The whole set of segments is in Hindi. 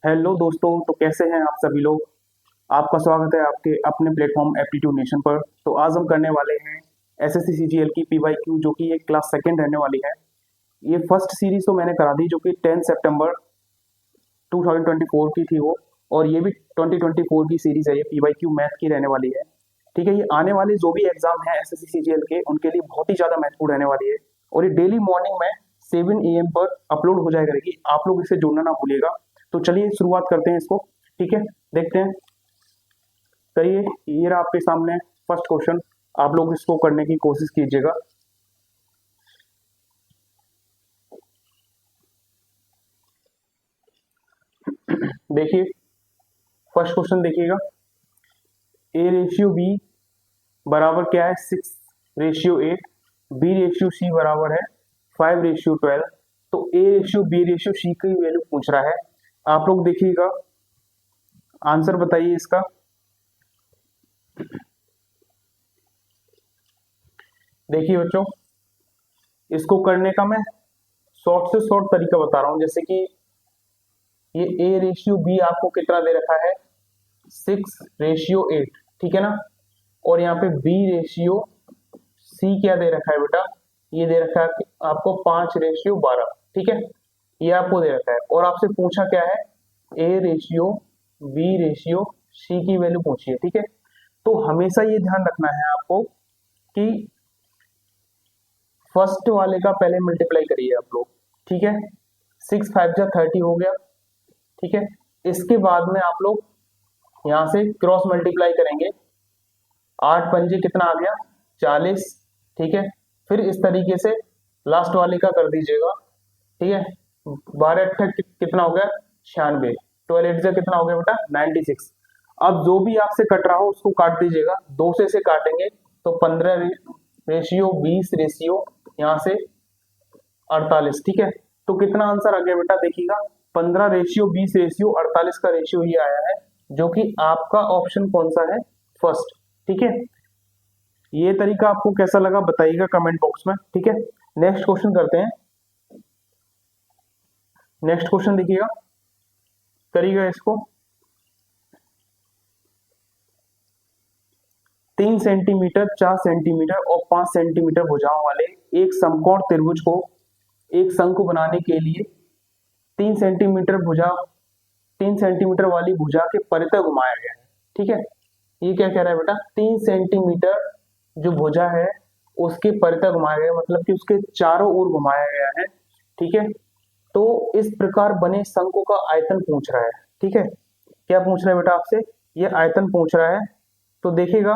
हेलो दोस्तों, तो कैसे हैं आप सभी लोग। आपका स्वागत है आपके अपने प्लेटफॉर्म एप्टीट्यूड नेशन पर। तो आज हम करने वाले हैं एसएससी सीजीएल की पीवाईक्यू, जो कि ये क्लास सेकंड रहने वाली है। ये फर्स्ट सीरीज तो मैंने करा दी, जो कि 10 सितंबर 2024 की थी वो, और ये भी 2024 की सीरीज है। ये पीवाईक्यू मैथ की रहने वाली है। ठीक है, ये आने वाले जो भी एग्जाम है एसएससी सीजीएल के, उनके लिए बहुत ही ज्यादा महत्वपूर्ण रहने वाली है। और ये डेली मॉर्निंग में 7 AM पर अपलोड हो जाया करेगी। आप लोग इसे जुड़ना ना भूलिएगा। तो चलिए शुरुआत करते हैं इसको। ठीक है, देखते हैं। करिए, ये रहा आपके सामने फर्स्ट क्वेश्चन। आप लोग इसको करने की कोशिश कीजिएगा। देखिए, फर्स्ट क्वेश्चन देखिएगा। A/B बराबर क्या है? 6/8। B/C बराबर है 5/12। तो A/B/C की वैल्यू पूछ रहा है। आप लोग देखिएगा, आंसर बताइए इसका। देखिए बच्चों, इसको करने का मैं शॉर्ट से शॉर्ट तरीका बता रहा हूं। जैसे कि ये A/B आपको कितना दे रखा है? 6/8, ठीक है ना। और यहाँ पे B/C क्या दे रखा है बेटा? ये दे रखा है आपको 5/12, ठीक है। ये आपको दे रखा है और आपसे पूछा क्या है? A/B/C की वैल्यू पूछी है, ठीक है। तो हमेशा ये ध्यान रखना है आपको कि फर्स्ट वाले का पहले मल्टीप्लाई करिए आप लोग, ठीक है। 6×5 = 30 हो गया, ठीक है। इसके बाद में आप लोग यहाँ से क्रॉस मल्टीप्लाई करेंगे। 8×5 कितना आ गया? 40, ठीक है। फिर इस तरीके से लास्ट वाले का कर दीजिएगा, ठीक है। 12×8 कितना हो गया? 96। 12×8 कितना हो गया बेटा? 96। अब जो भी आपसे कट रहा हो उसको काट दीजिएगा। 2 से काटेंगे तो 15/20 रेशियो यहाँ से 48, ठीक है। तो कितना आंसर आ गया बेटा? देखिएगा, 15/20 का रेशियो ये आया है, जो कि आपका ऑप्शन कौन सा है? फर्स्ट, ठीक है। ये तरीका आपको कैसा लगा बताइएगा कमेंट बॉक्स में, ठीक है। नेक्स्ट क्वेश्चन करते हैं। नेक्स्ट क्वेश्चन देखिएगा, करिएगा इसको। 3 सेंटीमीटर, 4 सेंटीमीटर और 5 सेंटीमीटर भुजाओं वाले एक समकोण त्रिभुज को एक शंकु बनाने के लिए 3 सेंटीमीटर भुजा 3 सेंटीमीटर वाली भुजा के परितः घुमाया गया है, ठीक है। ये क्या कह रहा है बेटा? 3 सेंटीमीटर जो भुजा है उसके परितः घुमाया गया, मतलब कि उसके चारों ओर घुमाया गया है, ठीक है। तो इस प्रकार बने शंकु का आयतन पूछ रहा है, ठीक है। क्या पूछ रहा है बेटा आपसे? ये आयतन पूछ रहा है। तो देखिएगा,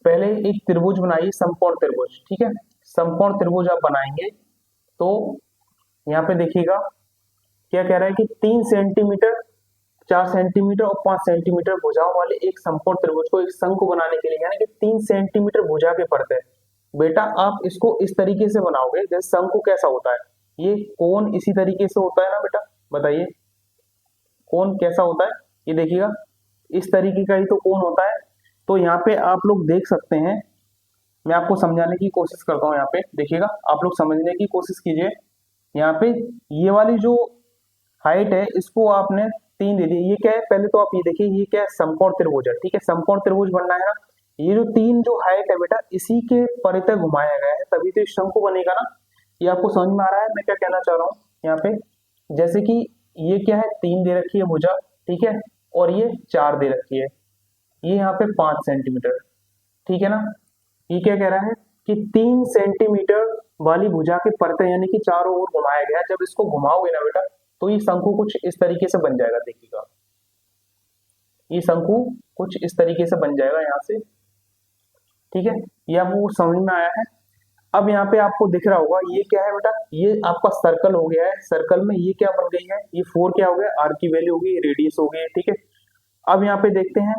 पहले एक त्रिभुज बनाइए, समकोण त्रिभुज, ठीक है। समकोण त्रिभुज आप बनाएंगे तो यहाँ पे देखिएगा क्या कह रहा है कि 3 सेंटीमीटर, 4 सेंटीमीटर और 5 सेंटीमीटर भुजाओं वाले एक समकोण त्रिभुज को एक शंकु बनाने के लिए, यानी कि 3 सेंटीमीटर भुजा के परत। बेटा आप इसको इस तरीके से बनाओगे जैसे शंकु कैसा होता है, ये कोण इसी तरीके से होता है ना बेटा, बताइए कोण कैसा होता है? ये देखिएगा, इस तरीके का ही तो कोण होता है। तो यहाँ पे आप लोग देख सकते हैं, मैं आपको समझाने की कोशिश करता हूँ। यहाँ पे देखिएगा, आप लोग समझने की कोशिश कीजिए। यहाँ पे ये वाली जो हाइट है इसको आपने 3 दे दी। ये क्या है? पहले तो आप ये देखिए, ये क्या है? समकोण त्रिभुज है, ठीक है। समकोण त्रिभुज बनना है ना। ये जो 3 जो हाइट है बेटा, इसी के परितः घुमाया गया है, तभी तो शंकु बनेगा ना। ये आपको समझ में आ रहा है मैं क्या कहना चाह रहा हूँ यहाँ पे? जैसे कि ये क्या है? 3 दे रखी है भुजा, ठीक है, और ये 4 दे रखी है। ये यहाँ पे 5 सेंटीमीटर, ठीक है ना। ये क्या कह रहा है कि 3 सेंटीमीटर वाली भुजा के परते, यानी कि चारों ओर घुमाया गया। जब इसको घुमाओगे ना बेटा, तो ये शंकु कुछ इस तरीके से बन जाएगा। देखिएगा, ये शंकु कुछ इस तरीके से बन जाएगा यहाँ से, ठीक है। ये आपको समझ में आया है? अब यहाँ पे आपको दिख रहा होगा ये क्या है बेटा? ये आपका सर्कल हो गया है। सर्कल में ये क्या बन गई है? ये 4 क्या हो गया? आर की वैल्यू हो गई, रेडियस हो गई है, ठीक है। अब यहाँ पे देखते हैं,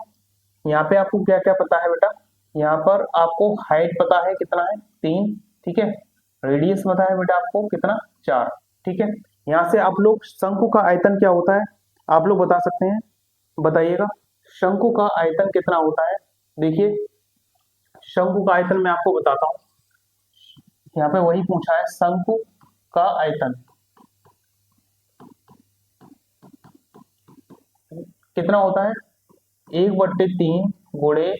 यहाँ पे आपको क्या क्या पता है बेटा? यहाँ पर आपको हाइट पता है कितना है? 3, ठीक है। रेडियस पता है बेटा आपको कितना? 4, ठीक है। यहाँ से आप लोग शंकु का आयतन क्या होता है आप लोग बता सकते हैं? बताइएगा, शंकु का आयतन कितना होता है? देखिए, शंकु का आयतन मैं आपको बताता हूँ। यहाँ पे वही पूछा है, शंकु का आयतन, कितना होता है 1/3 गुणे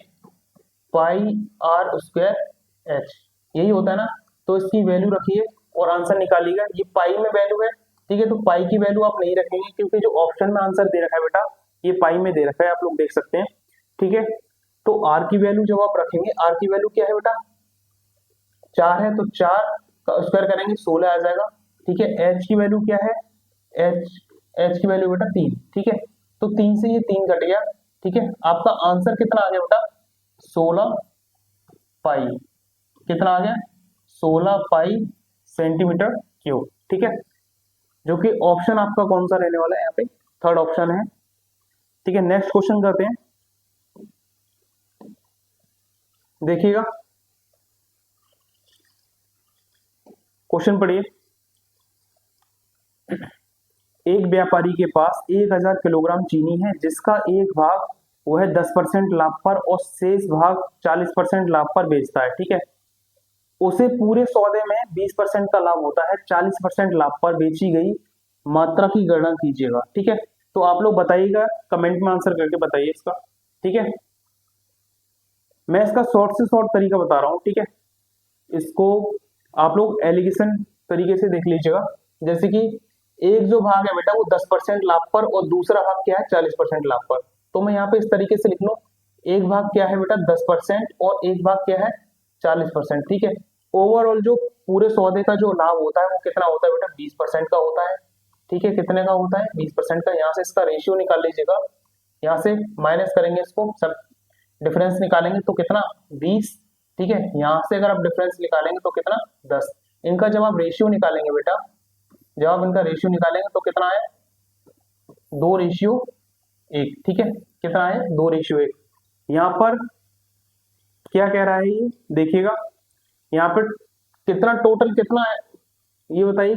पाई आर स्क्वायर एच, यही होता है ना। तो इसकी वैल्यू रखिए और आंसर निकालिएगा। ये पाई में वैल्यू है, ठीक है। तो पाई की वैल्यू आप नहीं रखेंगे क्योंकि जो ऑप्शन में आंसर दे रखा है बेटा ये पाई में दे रखा है, आप लोग देख सकते हैं, ठीक है। तो आर की वैल्यू जब आप रखेंगे, आर की वैल्यू क्या है बेटा 4 है, तो 4 का स्क्वायर करेंगे 16 आ जाएगा, ठीक है। एच की वैल्यू क्या है, एच की वैल्यू बेटा 3, ठीक है। तो 3 से ये 3 कट गया, ठीक है। आपका आंसर कितना आ गया बेटा 16 पाई, कितना आ गया 16 पाई सेंटीमीटर क्यूब, ठीक है। जो कि ऑप्शन आपका कौन सा रहने वाला है, यहाँ पे थर्ड ऑप्शन है, ठीक है। नेक्स्ट क्वेश्चन करते हैं, देखिएगा क्वेश्चन पढ़िए। एक व्यापारी के पास 1000 किलोग्राम चीनी है जिसका एक भाग वह 10% लाभ पर और शेष भाग 40% लाभ पर बेचता है, ठीक है। उसे पूरे सौदे में 20% का लाभ होता है, 40% लाभ पर बेची गई मात्रा की गणना कीजिएगा, ठीक है। तो आप लोग बताइएगा, कमेंट में आंसर करके बताइए इसका, ठीक है। मैं इसका शॉर्ट से शॉर्ट तरीका बता रहा हूं, ठीक है। इसको आप लोग एलिगेशन तरीके से देख लीजिएगा। जैसे कि एक जो भाग है बेटा वो 10% लाभ पर और दूसरा भाग क्या है 40% लाभ पर। तो मैं यहाँ पे इस तरीके से लिख लूं, एक भाग क्या है बेटा 10% और एक भाग क्या है 40%, ठीक है। ओवरऑल जो पूरे सौदे का जो लाभ होता है वो कितना होता है बेटा 20% का होता है, ठीक है। कितने का होता है 20% का। यहाँ से इसका रेशियो निकाल लीजिएगा, यहाँ से माइनस करेंगे इसको, सब डिफरेंस निकालेंगे तो कितना 20, ठीक है। यहाँ से अगर आप डिफरेंस निकालेंगे तो कितना 10। इनका जब आप रेशियो निकालेंगे बेटा, जब आप इनका रेशियो निकालेंगे तो कितना है 2:1, ठीक है। कितना है 2:1। यहाँ पर क्या कह रहा है ये देखिएगा, यहाँ पर कितना टोटल कितना है ये बताइए,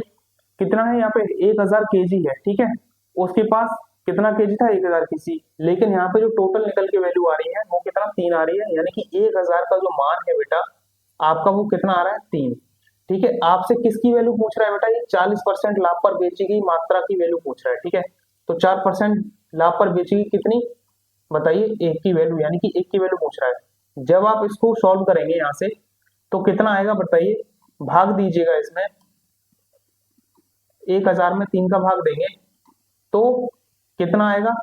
कितना है यहाँ पे 1000 केजी है, ठीक है। उसके पास कितना केजी था 1000 केजी, लेकिन यहाँ पे जो टोटल निकल के वैल्यू आ रही है वो कितना 3 आ रही है, यानी कि 1000 का जो मान है बेटा आपका वो कितना आ रहा है 3, ठीक है। आपसे किसकी वैल्यू पूछ रहा है बेटा, ये 40% लाभ पर बेची गई मात्रा की वैल्यू पूछ रहा है, ठीक है। तो 4% लाभ पर बेची गई कितनी बताइए 1 की वैल्यू, यानी कि 1 की वैल्यू पूछ रहा है। जब आप इसको सॉल्व करेंगे यहाँ से तो कितना आएगा बताइए, भाग दीजिएगा इसमें, 1000 में 3 का भाग देंगे तो कितना आएगा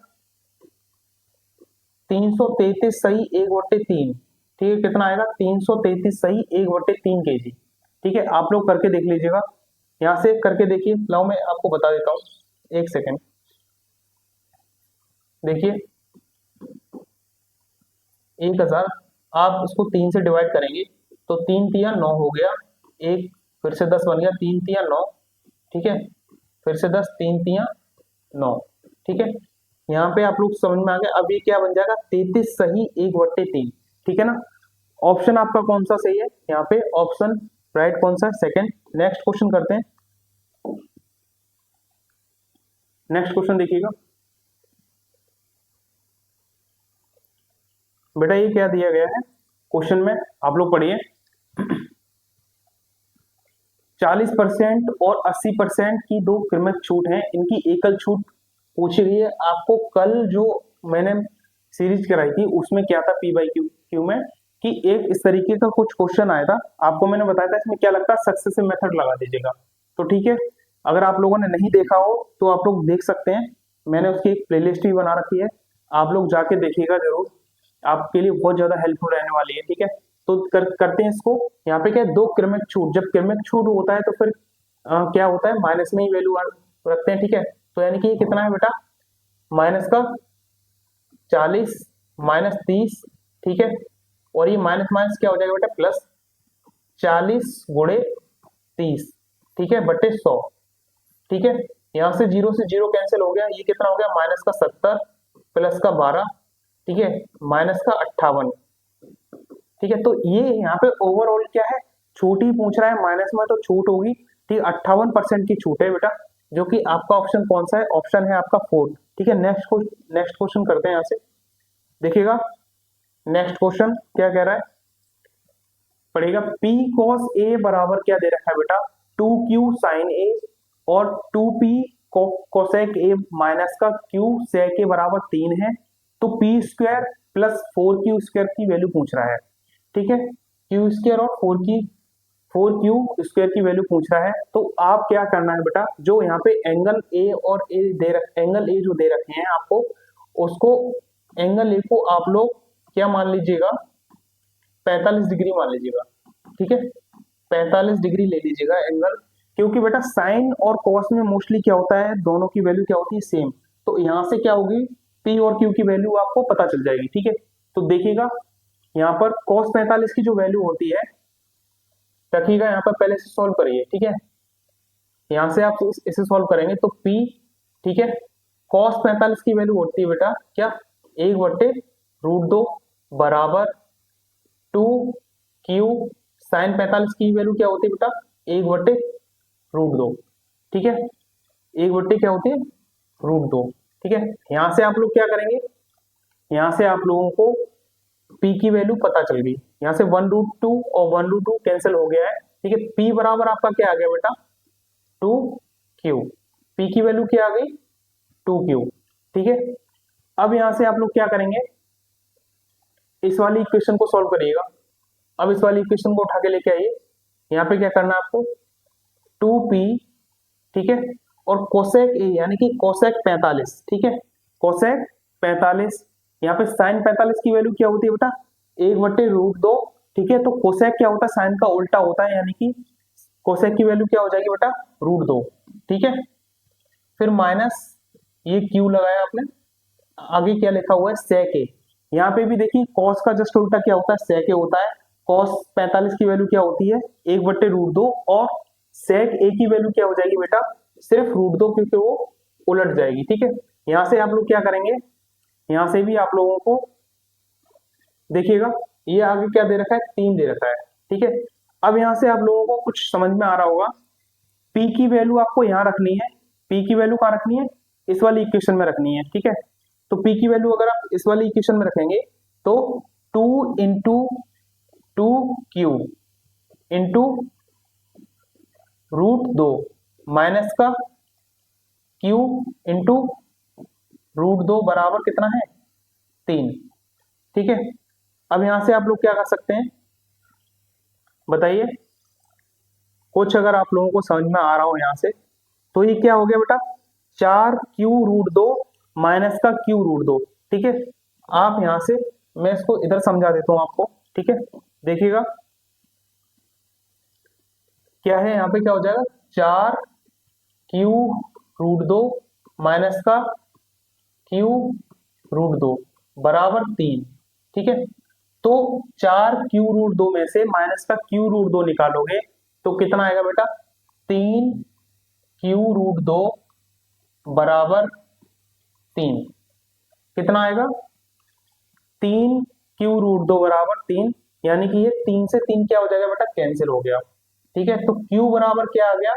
333 सही 1/3, ठीक है। कितना आएगा 333 सही 1/3 केजी, ठीक है। आप लोग करके देख लीजिएगा, यहां से करके देखिए। लाओ मैं आपको बता देता हूं, एक सेकेंड देखिए। 1000 आप उसको 3 से डिवाइड करेंगे तो 3 तिया 9 हो गया, एक फिर से 10 बन गया, 3 तिया 9, ठीक है। फिर से 10, 3 तिया 9, ठीक है। यहाँ पे आप लोग समझ में आ गया। अब ये क्या बन जाएगा 33 सही 1/3, ठीक है ना। ऑप्शन आपका कौन सा सही है, यहाँ पे ऑप्शन राइट कौन सा है, सेकंड। नेक्स्ट क्वेश्चन करते हैं, नेक्स्ट क्वेश्चन देखिएगा बेटा। ये क्या दिया गया है क्वेश्चन में, आप लोग पढ़िए। 40% और 80% की दो क्रमिक छूट है, इनकी एकल छूट पूछी गई है। आपको कल जो मैंने सीरीज कराई थी उसमें क्या था P/Q में, कि एक इस तरीके का कुछ क्वेश्चन आया था, आपको मैंने बताया था इसमें क्या लगता है सक्सेसिव मेथड लगा दीजिएगा, तो ठीक है। अगर आप लोगों ने नहीं देखा हो तो आप लोग देख सकते हैं, मैंने उसकी एक प्लेलिस्ट भी बना रखी है, आप लोग जाके देखिएगा जरूर, आपके लिए बहुत ज्यादा हेल्पफुल रहने वाली है, ठीक है। तो करते हैं इसको। यहाँ पे क्या है, दो क्रमिक छूट, जब क्रमिक छूट होता है तो फिर क्या होता है माइनस में ही वैल्यू रखते हैं, ठीक है। तो यानी कि ये कितना है बेटा माइनस का 40 -30, ठीक है। और ये माइनस माइनस क्या हो जाएगा बेटा प्लस 40 × 30, ठीक है, बटे 100, ठीक है। यहाँ से 0 से 0 कैंसिल हो गया, ये कितना हो गया माइनस का 70 प्लस का 12, ठीक है, माइनस का 58, ठीक है। तो ये यहाँ पे ओवरऑल क्या है छूट ही पूछ रहा है, माइनस में तो छूट होगी, ठीक 58% की छूट है बेटा, जो कि आपका ऑप्शन कौन सा है, ऑप्शन है आपका 4, ठीक है। नेक्स्ट क्वेश्चन करते हैं यहाँ से, देखिएगा नेक्स्ट क्वेश्चन क्या कह रहा है, पढ़ेगा। P cos A बराबर क्या दे रखा है बेटा 2Q sin A और 2P कोसेक ए माइनस का क्यू सेक के बराबर 3 है, तो P square plus 4 Q square की वैल्यू पूछ रहा है। ठीक है, क्यू स्क्वायर और 4 क्यू स्क्वायर की वैल्यू पूछ रहा है। तो आप क्या करना है बेटा, जो यहाँ पे एंगल ए और एंगल ए जो दे रखे हैं आपको, उसको एंगल ए को आप लोग क्या मान लीजिएगा, 45 डिग्री मान लीजिएगा। ठीक है, 45 डिग्री ले लीजिएगा एंगल, क्योंकि बेटा साइन और कॉस में मोस्टली क्या होता है, दोनों की वैल्यू क्या होती है, सेम। तो यहाँ से क्या होगी, पी और क्यू की वैल्यू आपको पता चल जाएगी। ठीक है, तो देखिएगा यहाँ पर cos 45 की जो वैल्यू होती है, रखिएगा यहाँ पर, पहले से सॉल्व करिए। ठीक है, यहाँ से आप इसे सॉल्व करेंगे तो P, ठीक है, cos 45 की वैल्यू होती है बेटा क्या, 1/√2 बराबर 2q। साइन 45 की वैल्यू क्या होती है बेटा, 1/√2। ठीक है, 1 क्या होती है, √2। ठीक है, यहां से आप लोग क्या करेंगे, यहां से आप लोगों को P की वैल्यू पता चल गई। यहां से 1√2 और 1√2 कैंसिल हो गया है। ठीक है, P बराबर आपका क्या आ गया बेटा, 2q। P की वैल्यू क्या आ गई, 2q। ठीक है, अब यहां से आप लोग क्या करेंगे, इस वाली इक्वेशन को सॉल्व करिएगा। अब इस वाली इक्वेशन को उठा के लेके आइए, यहाँ पे क्या करना है आपको, 2p, ठीक है, और कोसेक ए यानी कि कोसेक 45, ठीक है, कोसेक 45, यहाँ पे साइन 45 की वैल्यू क्या होती है बेटा, 1/√2। ठीक है, तो कोसेक क्या होता है, साइन का उल्टा होता है, यानी कि कोसेक की वैल्यू क्या हो जाएगी बेटा, √2। ठीक है, फिर माइनस ये क्यू लगाया आपने, आगे क्या लिखा हुआ है, सेक ए। यहाँ पे भी देखिए कॉस का जस्ट उल्टा क्या होता है, सेक ए होता है। कॉस 45 की वैल्यू क्या होती है, 1/√2, और सेक ए की वैल्यू क्या हो जाएगी बेटा, सिर्फ √2, क्योंकि वो उलट जाएगी। ठीक है, यहां से आप लोग क्या करेंगे, यहां से भी आप लोगों को देखिएगा, ये आगे क्या दे रखा है, 3 दे रखा है। ठीक है, अब यहां से आप लोगों को कुछ समझ में आ रहा होगा, P की वैल्यू आपको यहाँ रखनी है। P की वैल्यू कहाँ रखनी है, इस वाली इक्वेशन में रखनी है। ठीक है, तो P की वैल्यू अगर आप इस वाली इक्वेशन में रखेंगे तो 2 × 2q इंटू √2 माइनस का q इंटू √2 बराबर कितना है, 3। ठीक है, अब यहां से आप लोग क्या कर सकते हैं बताइए, कुछ अगर आप लोगों को समझ में आ रहा हो यहां से, तो ये क्या हो गया बेटा, 4q√2 माइनस का q√2। ठीक है, आप यहां से, मैं इसको इधर समझा देता हूं आपको। ठीक है, देखिएगा क्या है, यहाँ पे क्या हो जाएगा, 4q√2 माइनस का q√2 बराबर 3। ठीक है, तो 4q√2 में से माइनस का q√2 निकालोगे तो कितना आएगा बेटा, 3q√2 बराबर 3। कितना आएगा, 3q√2 बराबर 3, यानी कि ये 3 से 3 क्या हो जाएगा बेटा, कैंसिल हो गया। ठीक है, तो q बराबर क्या आ गया,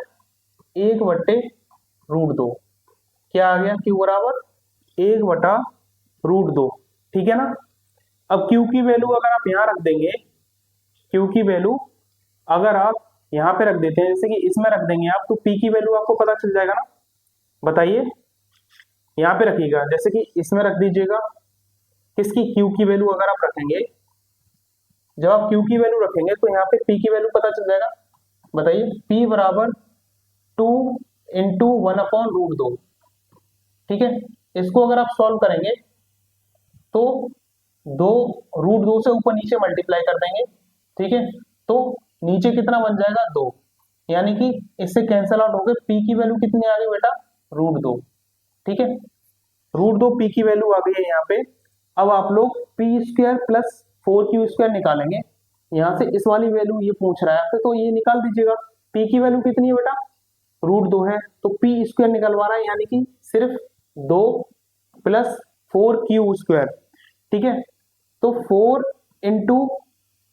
1/√2। क्या आ गया, q बराबर 1/√2। ठीक है ना, अब q की वैल्यू अगर आप यहाँ रख देंगे, q की वैल्यू अगर आप यहाँ पे रख देते हैं, जैसे कि इसमें रख देंगे आप, तो p की वैल्यू आपको पता चल जाएगा ना, बताइए। यहाँ पे रखिएगा, जैसे कि इसमें रख दीजिएगा, किसकी, q की वैल्यू अगर आप रखेंगे, जब आप q की वैल्यू रखेंगे तो यहाँ पे p की वैल्यू पता चल जाएगा। बताइए, p बराबर 2 × 1/√2। ठीक है, इसको अगर आप सॉल्व करेंगे तो 2 से ऊपर नीचे मल्टीप्लाई कर देंगे। ठीक है, तो नीचे कितना बन जाएगा, 2, यानी कि इससे कैंसल आउट हो गए, p की वैल्यू कितनी आ गई बेटा, √2। ठीक है, √2 p की वैल्यू आ गई है यहाँ पे। अब आप लोग p² प्लस 4q² निकालेंगे, यहाँ से इस वाली वैल्यू ये पूछ रहा है आपसे, तो ये निकाल दीजिएगा। p की वैल्यू कितनी है बेटा, √2 है, तो p² निकलवा रहा है, यानी कि सिर्फ 2 प्लस 4q²। ठीक है, तो 4 ×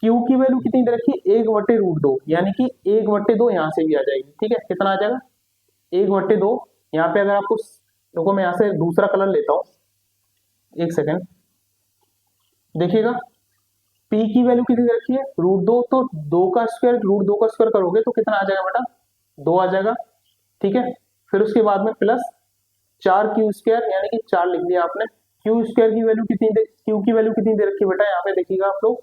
q की वैल्यू कितनी दे रखी है, 1/√2, यानी कि 1/2 यहाँ से भी आ जाएगी। ठीक है, कितना आ जाएगा, 1/2। यहाँ पे अगर आपको, देखो मैं यहाँ से दूसरा कलर लेता हूँ, एक सेकेंड, देखिएगा p की वैल्यू कितनी दे रखी है, √2, तो 2 का स्क्वायर √2 का स्क्वायर करोगे तो कितना आ जाएगा बेटा, 2 आ जाएगा। ठीक है, फिर उसके बाद में प्लस 4 क्यू स्क्वायर, यानी कि 4 लिख लिया आपने। क्यू स्क्वायर की वैल्यू कितनी दे, क्यू की वैल्यू कितनी दे रखी है बेटा, यहाँ पे देखिएगा आप लोग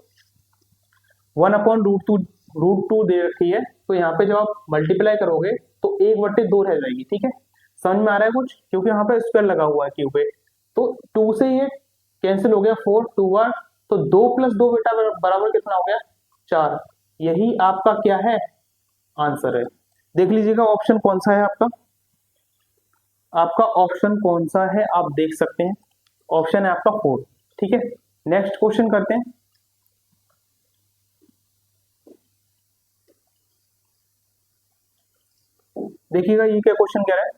1/√2 दे रखी है। तो यहाँ पे जब आप मल्टीप्लाई करोगे तो 1/2 रह जाएगी। ठीक है, समझ में आ रहा है कुछ, क्योंकि यहाँ पे स्क्वायर लगा हुआ है क्यू पे। तो 2 से ये कैंसिल हो गया, 4 2 1, तो 2 + 2 बेटा बराबर कितना हो गया, 4। यही आपका क्या है, आंसर है। देख लीजिएगा ऑप्शन कौन सा है आपका, आपका ऑप्शन कौन सा है आप देख सकते हैं, ऑप्शन है आपका 4। ठीक है, नेक्स्ट क्वेश्चन करते हैं। देखिएगा ये क्या क्वेश्चन कह रहा है।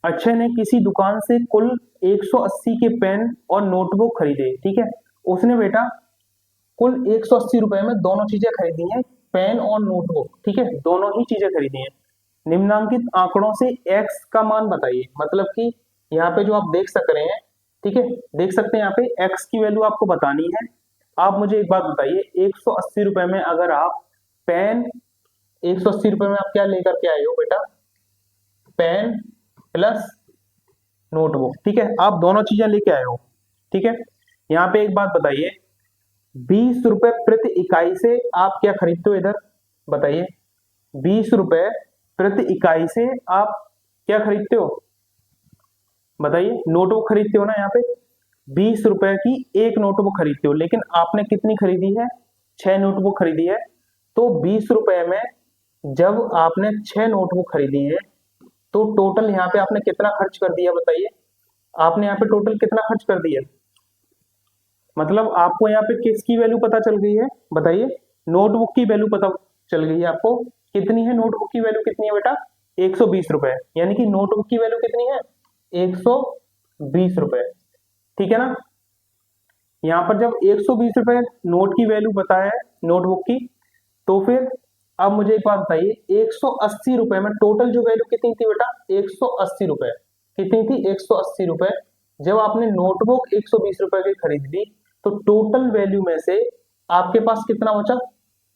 अक्षय ने किसी दुकान से कुल 180 के पेन और नोटबुक खरीदे। ठीक है, उसने बेटा कुल 180 रुपए में दोनों चीजें खरीदी हैं, पेन और नोटबुक। ठीक है, दोनों ही चीजें खरीदी हैं। निम्नांकित आंकड़ों से x का मान बताइए। मतलब कि यहाँ पे जो आप देख सक रहे हैं, ठीक है, देख सकते हैं यहाँ पे x की वैल्यू आपको बतानी है। आप मुझे एक बात बताइए, 180 रुपए में अगर आप पेन, 180 रुपए में आप क्या लेकर के आए हो बेटा, पेन प्लस नोटबुक। ठीक है, आप दोनों चीजें लेके आए हो। ठीक है, यहाँ पे एक बात बताइए, 20 रुपए प्रति इकाई से आप क्या खरीदते हो, इधर बताइए, 20 रुपए प्रति इकाई से आप क्या खरीदते हो, बताइए। नोटबुक खरीदते हो ना, यहाँ पे 20 रुपए की एक नोटबुक खरीदते हो, लेकिन आपने कितनी खरीदी है, 6 नोटबुक खरीदी है। तो 20 रुपए में जब आपने 6 नोटबुक खरीदी है, तो टोटल यहाँ पे आपने कितना खर्च कर दिया, बताइए। आपने यहाँ पे टोटल कितना खर्च कर दिया, मतलब आपको यहाँ पे किसकी वैल्यू पता चल गई है, बताइए। नोटबुक की वैल्यू पता चल गई है आपको, कितनी है नोटबुक की वैल्यू, कितनी है बेटा, 120 रुपए। यानी कि नोटबुक की वैल्यू कितनी है, 120 रुपए। ठीक है ना, यहाँ पर जब 120 रुपए नोट की वैल्यू पता है नोटबुक की, तो फिर अब मुझे एक बात बताइए, 180 रुपए में टोटल जो वैल्यू कितनी थी बेटा, 180 रुपए। कितनी थी, 180 रुपए। जब आपने नोटबुक 120 रुपए की खरीद ली, तो टोटल वैल्यू में से आपके पास कितना बचा,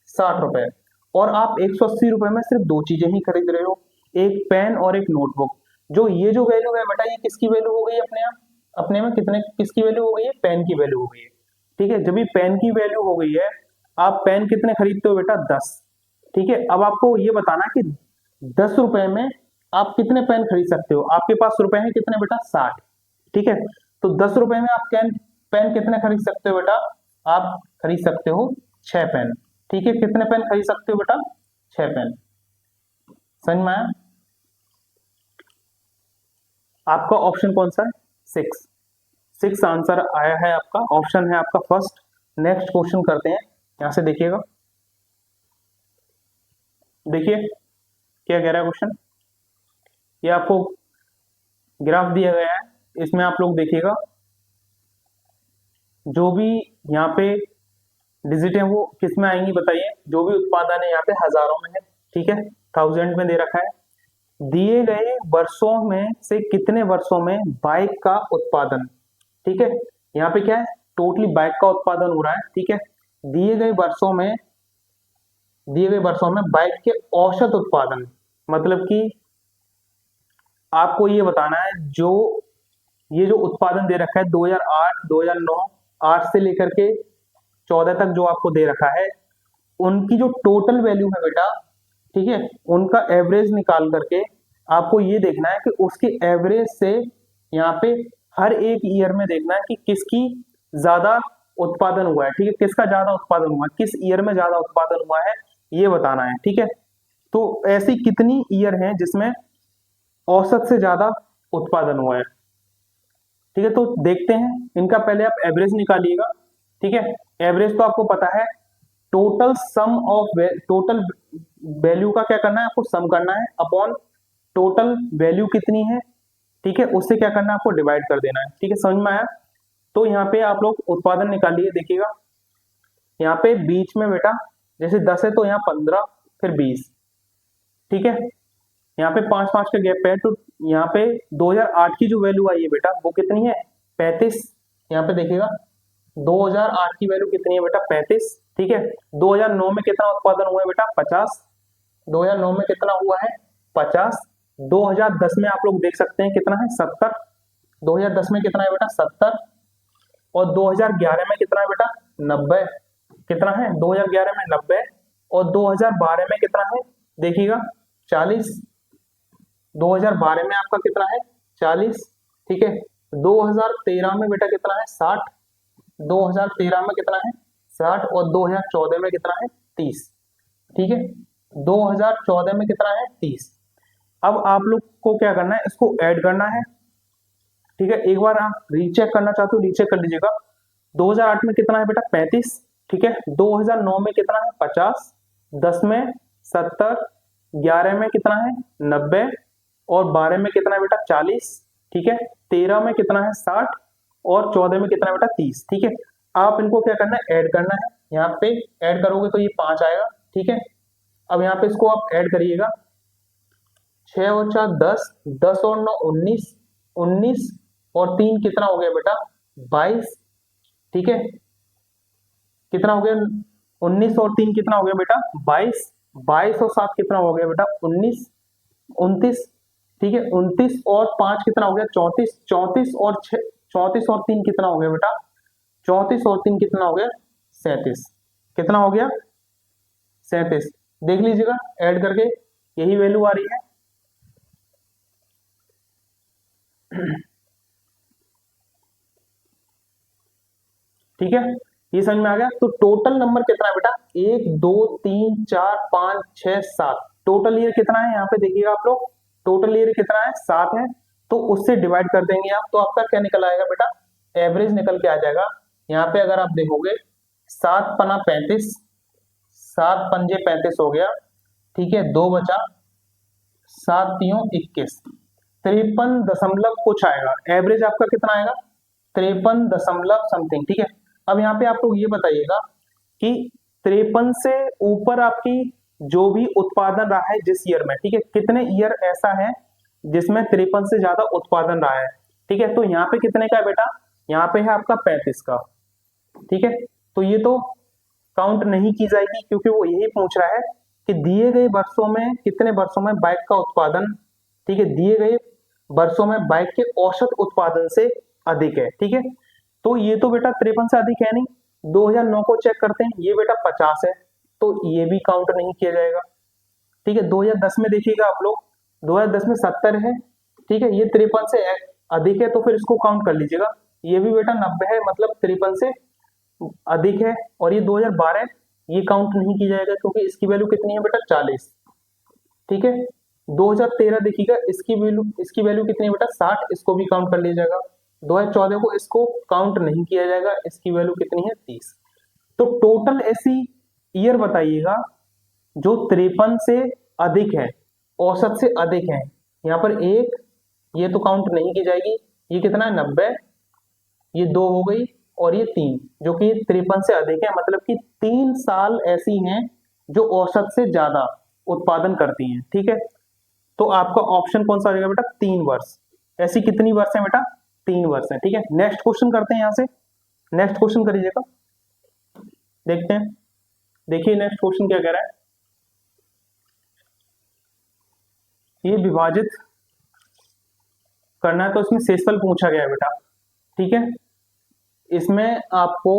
60 रुपए। और आप 180 रुपए में सिर्फ 2 चीजें ही खरीद रहे हो, एक पेन और एक नोटबुक। जो ये जो वैल्यू है बेटा, ये किसकी वैल्यू हो गई, अपने आप अपने में कितने, किसकी वैल्यू हो गई है, पेन की वैल्यू हो गई है। ठीक है, जब ये पेन की वैल्यू हो गई है, आप पेन कितने खरीदते हो बेटा, 10। ठीक है, अब आपको ये बताना कि 10 रुपए में आप कितने पेन खरीद सकते हो। आपके पास रुपए हैं कितने बेटा, 60। ठीक है, तो 10 रुपए में आप पेन कितने खरीद सकते हो बेटा, आप खरीद सकते हो 6 पेन। ठीक है, कितने पेन खरीद सकते हो बेटा, 6 पेन। समझ में आया, आपका ऑप्शन कौन सा है, 6 आंसर आया है आपका, ऑप्शन है आपका फर्स्ट। नेक्स्ट क्वेश्चन करते हैं, यहां से देखिएगा, देखिए क्या कह रहा है क्वेश्चन। ये आपको ग्राफ दिया गया है, इसमें आप लोग देखिएगा, जो भी यहाँ पे डिजिट है वो किस में आएंगी, बताइए। जो भी उत्पादन है यहाँ पे हजारों में है, ठीक है, 1000 में दे रखा है। दिए गए वर्षों में से कितने वर्षों में बाइक का उत्पादन, ठीक है, यहाँ पे क्या है, टोटली बाइक का उत्पादन हो रहा है। ठीक है, दिए गए वर्षों में बाइक के औसत उत्पादन, मतलब कि आपको ये बताना है, जो ये जो उत्पादन दे रखा है 2008 2009 8 से लेकर के 14 तक जो आपको दे रखा है, उनकी जो टोटल वैल्यू है बेटा, ठीक है, उनका एवरेज निकाल करके आपको ये देखना है कि उसके एवरेज से यहाँ पे हर एक ईयर में देखना है कि किसकी ज्यादा उत्पादन हुआ है। ठीक है, किसका ज्यादा उत्पादन हुआ है, किस ईयर में ज्यादा उत्पादन हुआ है, ये बताना है। ठीक है, तो ऐसी कितनी ईयर हैं जिसमें औसत से ज्यादा उत्पादन हुआ है। ठीक है, तो देखते हैं इनका, पहले आप एवरेज निकालिएगा। ठीक है, एवरेज तो आपको पता है, total sum of total value का क्या करना है, आपको सम करना है अपॉन टोटल वैल्यू कितनी है। ठीक है, उससे क्या करना है, आपको डिवाइड कर देना है। ठीक है, समझ में आया। तो यहाँ पे आप लोग उत्पादन निकालिए, देखिएगा यहाँ पे बीच में बेटा जैसे 10 है तो यहाँ 15 फिर 20। ठीक है, यहाँ पे 5-5 का गैप है, तो यहाँ पे 2008 की जो वैल्यू आई है बेटा वो कितनी है, 35। यहाँ पे देखिएगा 2008 की वैल्यू कितनी है बेटा, 35। ठीक है, 2009 में कितना उत्पादन हुआ है बेटा, 50। 2009 में कितना हुआ है 50। 2010 में आप लोग देख सकते हैं कितना है 70। 2010 में कितना है बेटा 70। और 2011 में कितना है बेटा 90। कितना है 2011 में 90। और 2012 में कितना है देखिएगा 40। 2012 में आपका कितना है 40। ठीक है 2013 में बेटा कितना है 60। 2013 में कितना है 60। और 2014 में कितना है 30। ठीक है 2014 में कितना है 30। अब आप लोग को क्या करना है इसको ऐड करना है। ठीक है एक बार आप रीचेक करना चाहते हो रीचेक कर लीजिएगा। 2008 में कितना है बेटा 35। ठीक है 2009 में कितना है 50। 10 में 70। 11 में कितना है 90। और 12 में कितना है बेटा 40। ठीक है 13 में कितना है 60। और 14 में कितना है बेटा 30। ठीक है आप इनको क्या करना है ऐड करना है। यहाँ पे ऐड करोगे तो ये 5 आएगा। ठीक है अब यहाँ पे इसको आप ऐड करिएगा। 6 और 4 10। 10 और 9 19। 19 और 3 कितना हो गया बेटा 22। ठीक है कितना हो गया 19 और 3 कितना हो गया बेटा 22। 22 और 7 कितना हो गया बेटा 19। 29। ठीक है 29 और 5 कितना हो गया 34। 34 और 6 34 और 3 कितना हो गया बेटा 34 और 3 कितना हो गया 37। कितना हो गया 37। देख लीजिएगा ऐड करके यही वैल्यू आ रही है। ठीक है ये समझ में आ गया। तो टोटल नंबर कितना है बेटा 1 2 3 4 5 6 7। टोटल ईयर कितना है यहाँ पे देखिएगा आप लोग। टोटल ईयर कितना है 7 है। तो उससे डिवाइड कर देंगे आप तो आपका क्या निकल आएगा बेटा एवरेज निकल के आ जाएगा। यहाँ पे अगर आप देखोगे 7 पना 35। 7 पंजे 35 हो गया। ठीक है 2 बचा 7 तीयों 21। 53 दशमलव कुछ आएगा। एवरेज आपका कितना आएगा 53 दशमलव समथिंग। ठीक है अब यहाँ पे आप लोग ये बताइएगा कि 53 से ऊपर आपकी जो भी उत्पादन रहा है जिस ईयर में। ठीक है कितने ईयर ऐसा है जिसमें 53 से ज्यादा उत्पादन रहा है। ठीक है तो यहाँ पे कितने का है बेटा यहाँ पे है आपका 35 का। ठीक है तो ये तो काउंट नहीं की जाएगी क्योंकि वो यही पूछ रहा है कि दिए गए वर्षों में कितने वर्षों में बाइक का उत्पादन। ठीक है दिए गए वर्षों में बाइक के औसत उत्पादन से अधिक है। ठीक है तो ये तो बेटा 53 से अधिक है नहीं। 2009 को चेक करते हैं ये बेटा 50 है तो ये भी काउंट नहीं किया जाएगा। ठीक है 2010 में देखिएगा आप लोग 2010 में 70 है। ठीक है ये 53 से अधिक है तो फिर इसको काउंट कर लीजिएगा। ये भी बेटा 90 है मतलब 53 से अधिक है। और ये 2012 ये काउंट नहीं की जाएगा क्योंकि इसकी वैल्यू कितनी है बेटा 40। ठीक है 2013 देखिएगा इसकी वैल्यू कितनी है बेटा 60। इसको भी काउंट कर लीजिएगा। 2014 को इसको काउंट नहीं किया जाएगा इसकी वैल्यू कितनी है 30। तो टोटल ऐसी ईयर बताइएगा जो 53 से अधिक है औसत से अधिक है। यहाँ पर एक ये तो काउंट नहीं की जाएगी। ये कितना है 90। ये 2 हो गई और ये 3 जो कि 53 से अधिक है मतलब कि 3 साल ऐसी हैं जो औसत से ज्यादा उत्पादन करती हैं। ठीक है तो आपका ऑप्शन कौन सा आ जाएगा बेटा 3 वर्ष। ऐसी कितनी वर्ष है बेटा 3 वर्ष है। ठीक है नेक्स्ट क्वेश्चन करते हैं। यहाँ से नेक्स्ट क्वेश्चन करिएगा देखते हैं। देखिए नेक्स्ट क्वेश्चन क्या कह रहा है। ये विभाजित करना है तो इसमें शेषफल पूछा गया है बेटा। ठीक है इसमें आपको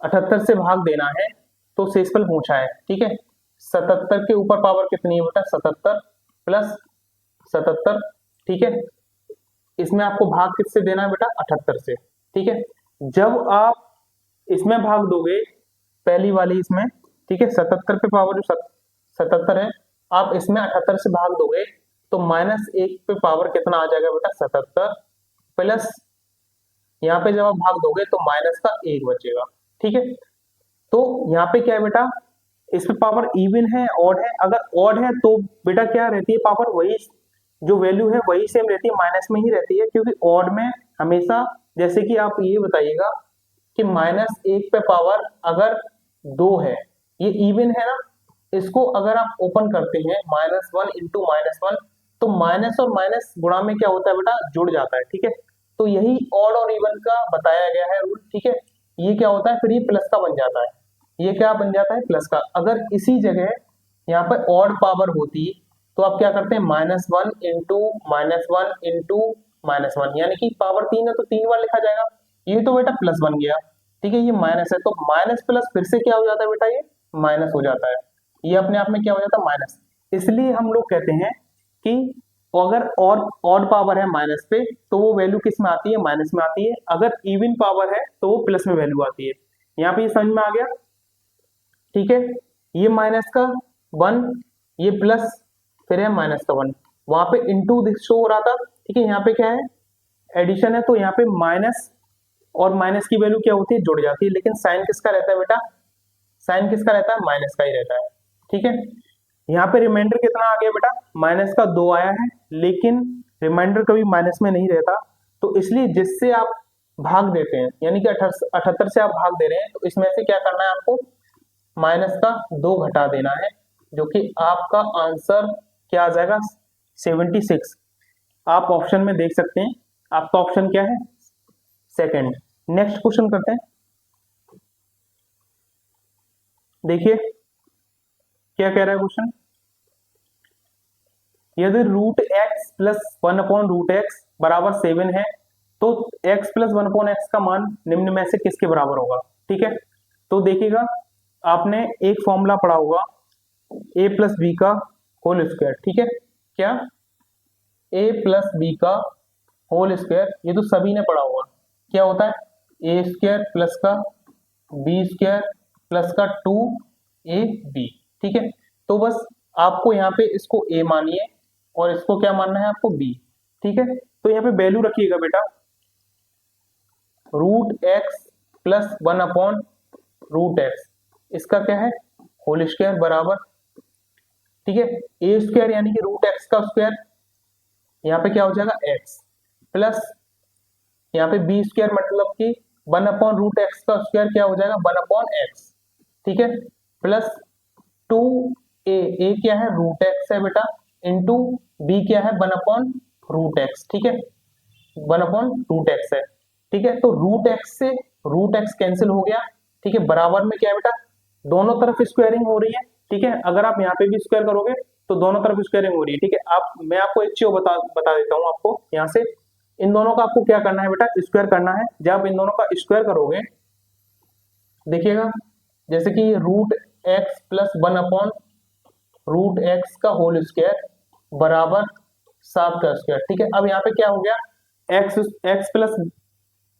78 से भाग देना है तो शेषफल पूछा है। ठीक है 77 के ऊपर पावर कितनी है बेटा 77 प्लस 77। ठीक है इसमें आपको भाग किससे देना है बेटा 78 से। ठीक है जब आप इसमें भाग दोगे पहली वाली इसमें। ठीक है 77 पे पावर जो 77 है आप इसमें 78 से भाग दोगे तो -1 पे पावर कितना आ जाएगा बेटा 77 प्लस यहाँ पे जब आप भाग दोगे तो माइनस का 1 बचेगा। ठीक है तो यहाँ पे क्या है बेटा इसमें पावर इवन है ऑड है। अगर ऑड है तो बेटा क्या रहती है पावर वही जो वैल्यू है वही सेम रहती है माइनस में ही रहती है क्योंकि ऑड में हमेशा जैसे कि आप ये बताइएगा कि -1 पे पावर अगर 2 है ये इवन है ना। इसको अगर आप ओपन करते हैं -1 इंटू -1 तो माइनस और माइनस गुणा में क्या होता है बेटा जुड़ जाता है। ठीक है तो यही ऑड और इवन का बताया गया है रूल। ठीक है ये क्या होता है फिर ये प्लस का बन जाता है। ये क्या बन जाता है प्लस का। अगर इसी जगह यहाँ पर ऑड पावर होती तो आप क्या करते हैं, -1 इंटू -1 इंटू -1, यानी कि पावर 3 है तो 3 बार लिखा जाएगा। ये तो बेटा प्लस बन गया, ठीक है, ये माइनस है तो माइनस प्लस फिर से क्या हो जाता है बेटा, ये माइनस हो जाता है, ये अपने आप में क्या हो जाता है, माइनस। इसलिए हम लोग कहते हैं कि अगर और ऑड पावर है माइनस पे तो वो वैल्यू किस में आती है, माइनस में आती है, अगर इवन पावर है तो वो प्लस में वैल्यू आती है। यहाँ पे ये समझ में आ गया, ठीक है। ये माइनस का 1, ये प्लस, फिर है माइनस का 1, वहां पे इंटू शो हो रहा था, ठीक है। यहाँ पे क्या है, एडिशन है तो यहाँ पे माइनस और माइनस की वैल्यू क्या होती है, जुड़ जाती है, लेकिन साइन किसका रहता है बेटा, साइन किसका रहता है, माइनस का ही रहता है, ठीक है। यहाँ पे रिमाइंडर कितना आ गया बेटा, माइनस का 2 आया है, लेकिन रिमाइंडर कभी माइनस में नहीं रहता, तो इसलिए जिससे आप भाग देते हैं, यानी कि 78 से आप भाग दे रहे हैं, तो इसमें से क्या करना है आपको, माइनस का 2 घटा देना है, जो कि आपका आंसर क्या आ जाएगा, 76। आप ऑप्शन में देख सकते हैं, आपका ऑप्शन क्या है, सेकंड। नेक्स्ट क्वेश्चन करते हैं, देखिए क्या कह रहा है क्वेश्चन, यदि रूट एक्स प्लस 1/√x बराबर 7 है तो x प्लस 1/x का मान निम्न में से किसके बराबर होगा, ठीक है। तो देखिएगा, आपने एक फॉर्मूला पढ़ा होगा a प्लस बी का होल स्क्वायर, ठीक है, क्या, a प्लस बी का होल स्क्वायर, ये तो सभी ने पढ़ा होगा, क्या होता है, a स्क्वायर प्लस का बी स्क्वायर प्लस का 2ab, ठीक है। तो बस आपको यहाँ पे इसको a मानिए और इसको क्या मानना है आपको, b, ठीक है। तो यहाँ पे वैल्यू रखिएगा बेटा, रूट एक्स प्लस 1/√x, इसका क्या है, होल स्क्वायर बराबर, ठीक है, a स्क्वायर यानी कि रूट एक्स का स्क्वायर, यहाँ पे क्या हो जाएगा x, प्लस यहाँ पे b स्क्वायर मतलब कि 1/√x का स्क्वायर क्या हो जाएगा, 1/x, ठीक है, प्लस 2a क्या है, रूट एक्स है बेटा, इंटू b क्या है, 1/√x, ठीक है, 1/√x है, ठीक है। तो रूट एक्स से रूट एक्स कैंसिल हो गया, ठीक है, बराबर में क्या है बेटा, दोनों तरफ स्क्वायरिंग हो रही है, ठीक है। अगर आप यहाँ पे भी स्क्वायर करोगे तो दोनों तरफ स्क्वायरिंग हो रही है, ठीक है। आप, मैं आपको एक चीज बता देता हूँ आपको, यहाँ से इन दोनों का आपको क्या करना है बेटा, स्क्वायर करना है। जब इन दोनों का स्क्वायर करोगे, देखिएगा, जैसे कि रूट एक्स प्लस 1/√x का होल स्क्वायर बराबर 7 का स्क्वायर, ठीक है। अब यहाँ पे क्या हो गया, x plus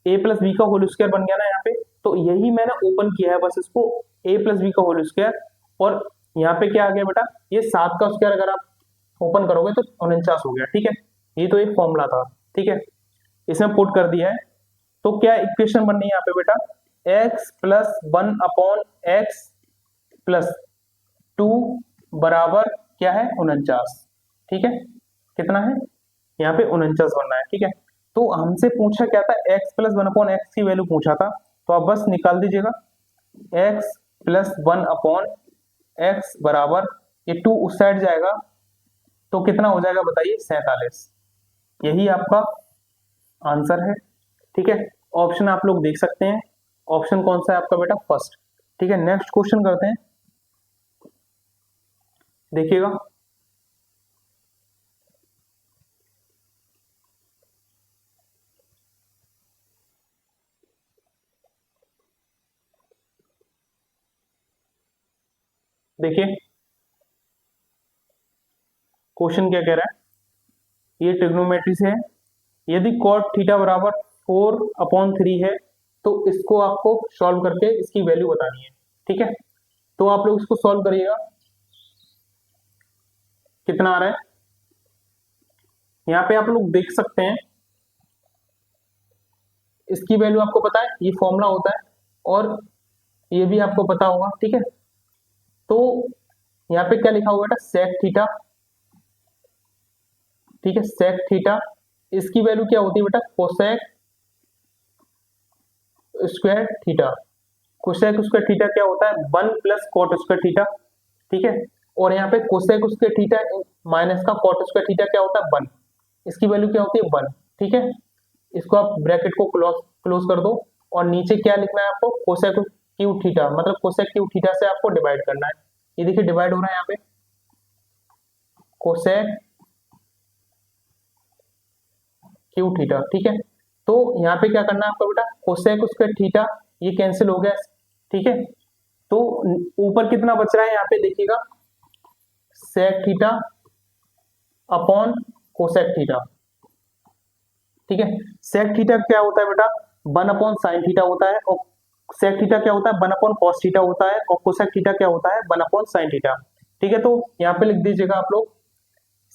a plus b का होल स्क्वायर बन गया ना यहाँ पे, तो यही मैंने ओपन किया है बस इसको, a प्लस बी का होल स्क्वायर, और यहाँ पे क्या आ गया बेटा, ये 7 का स्क्वायर अगर आप ओपन करोगे तो 49 हो गया, ठीक है। ये तो एक फॉर्मूला था, ठीक है, इसमें पुट कर दिया है। तो क्या इक्वेशन बन रही है यहाँ पे बेटा, x प्लस 1/x प्लस 2 बराबर क्या है, 49, ठीक है, कितना है, यहाँ पे 49 बनना है, ठीक है। तो हमसे पूछा क्या था, x प्लस 1/x की वैल्यू पूछा था, तो आप बस निकाल दीजिएगा, x प्लस 1/x बराबर, ये 2 उस साइड जाएगा तो कितना हो जाएगा बताइए, 47, यही आपका आंसर है, ठीक है। ऑप्शन आप लोग देख सकते हैं, ऑप्शन कौन सा है आपका बेटा, फर्स्ट, ठीक है। नेक्स्ट क्वेश्चन करते हैं, देखिएगा, देखिए क्वेश्चन क्या कह रहा है, ये ट्रिग्नोमेट्री से है, यदि cot थीटा बराबर 4/3 है तो इसको आपको सॉल्व करके इसकी वैल्यू बतानी है, ठीक है। तो आप लोग इसको सॉल्व करिएगा, कितना आ रहा है, यहाँ पे आप लोग देख सकते हैं, इसकी वैल्यू आपको पता है, ये फॉर्मूला होता है, और ये भी आपको पता होगा, ठीक है। तो यहाँ पे क्या लिखा हुआ बेटा, सेक थीटा, ठीक है, सेक थीटा, इसकी वैल्यू क्या होती है बेटा, cosec square theta, cosec square theta क्या होता है, 1 प्लस कॉट स्क्वायर थीटा, ठीक है। और यहाँ पे कोसेक स्क्वायर थीटा माइनस का कॉट स्क्वायर थीटा क्या होता है, 1, इसकी वैल्यू क्या होती है, 1, ठीक है। इसको आप ब्रैकेट को क्लोज कर दो, और नीचे क्या लिखना है आपको, कोसेक क्यू थीटा, मतलब कोसेक क्यू थीटा से आपको डिवाइड करना है, ये देखिए डिवाइड हो रहा है यहाँ पे, कोसेक क्यू थीटा, ठीक है। तो यहाँ पे क्या करना है आपको बेटा, कोसेक स्क्वायर थीटा ये कैंसिल हो गया, ठीक है। तो ऊपर कितना बच रहा है यहाँ पे देखिएगा, sec theta upon cosec theta, ठीक है। सेक थीटा क्या होता है बेटा, 1 अपॉन साइन थीटा होता है, और सेक थीटा क्या होता है, 1 अपॉन कॉस थीटा होता है, और कोसेक थीटा क्या होता है, 1 अपॉन साइन थीटा, ठीक है। तो यहाँ पे लिख दीजिएगा आप लोग,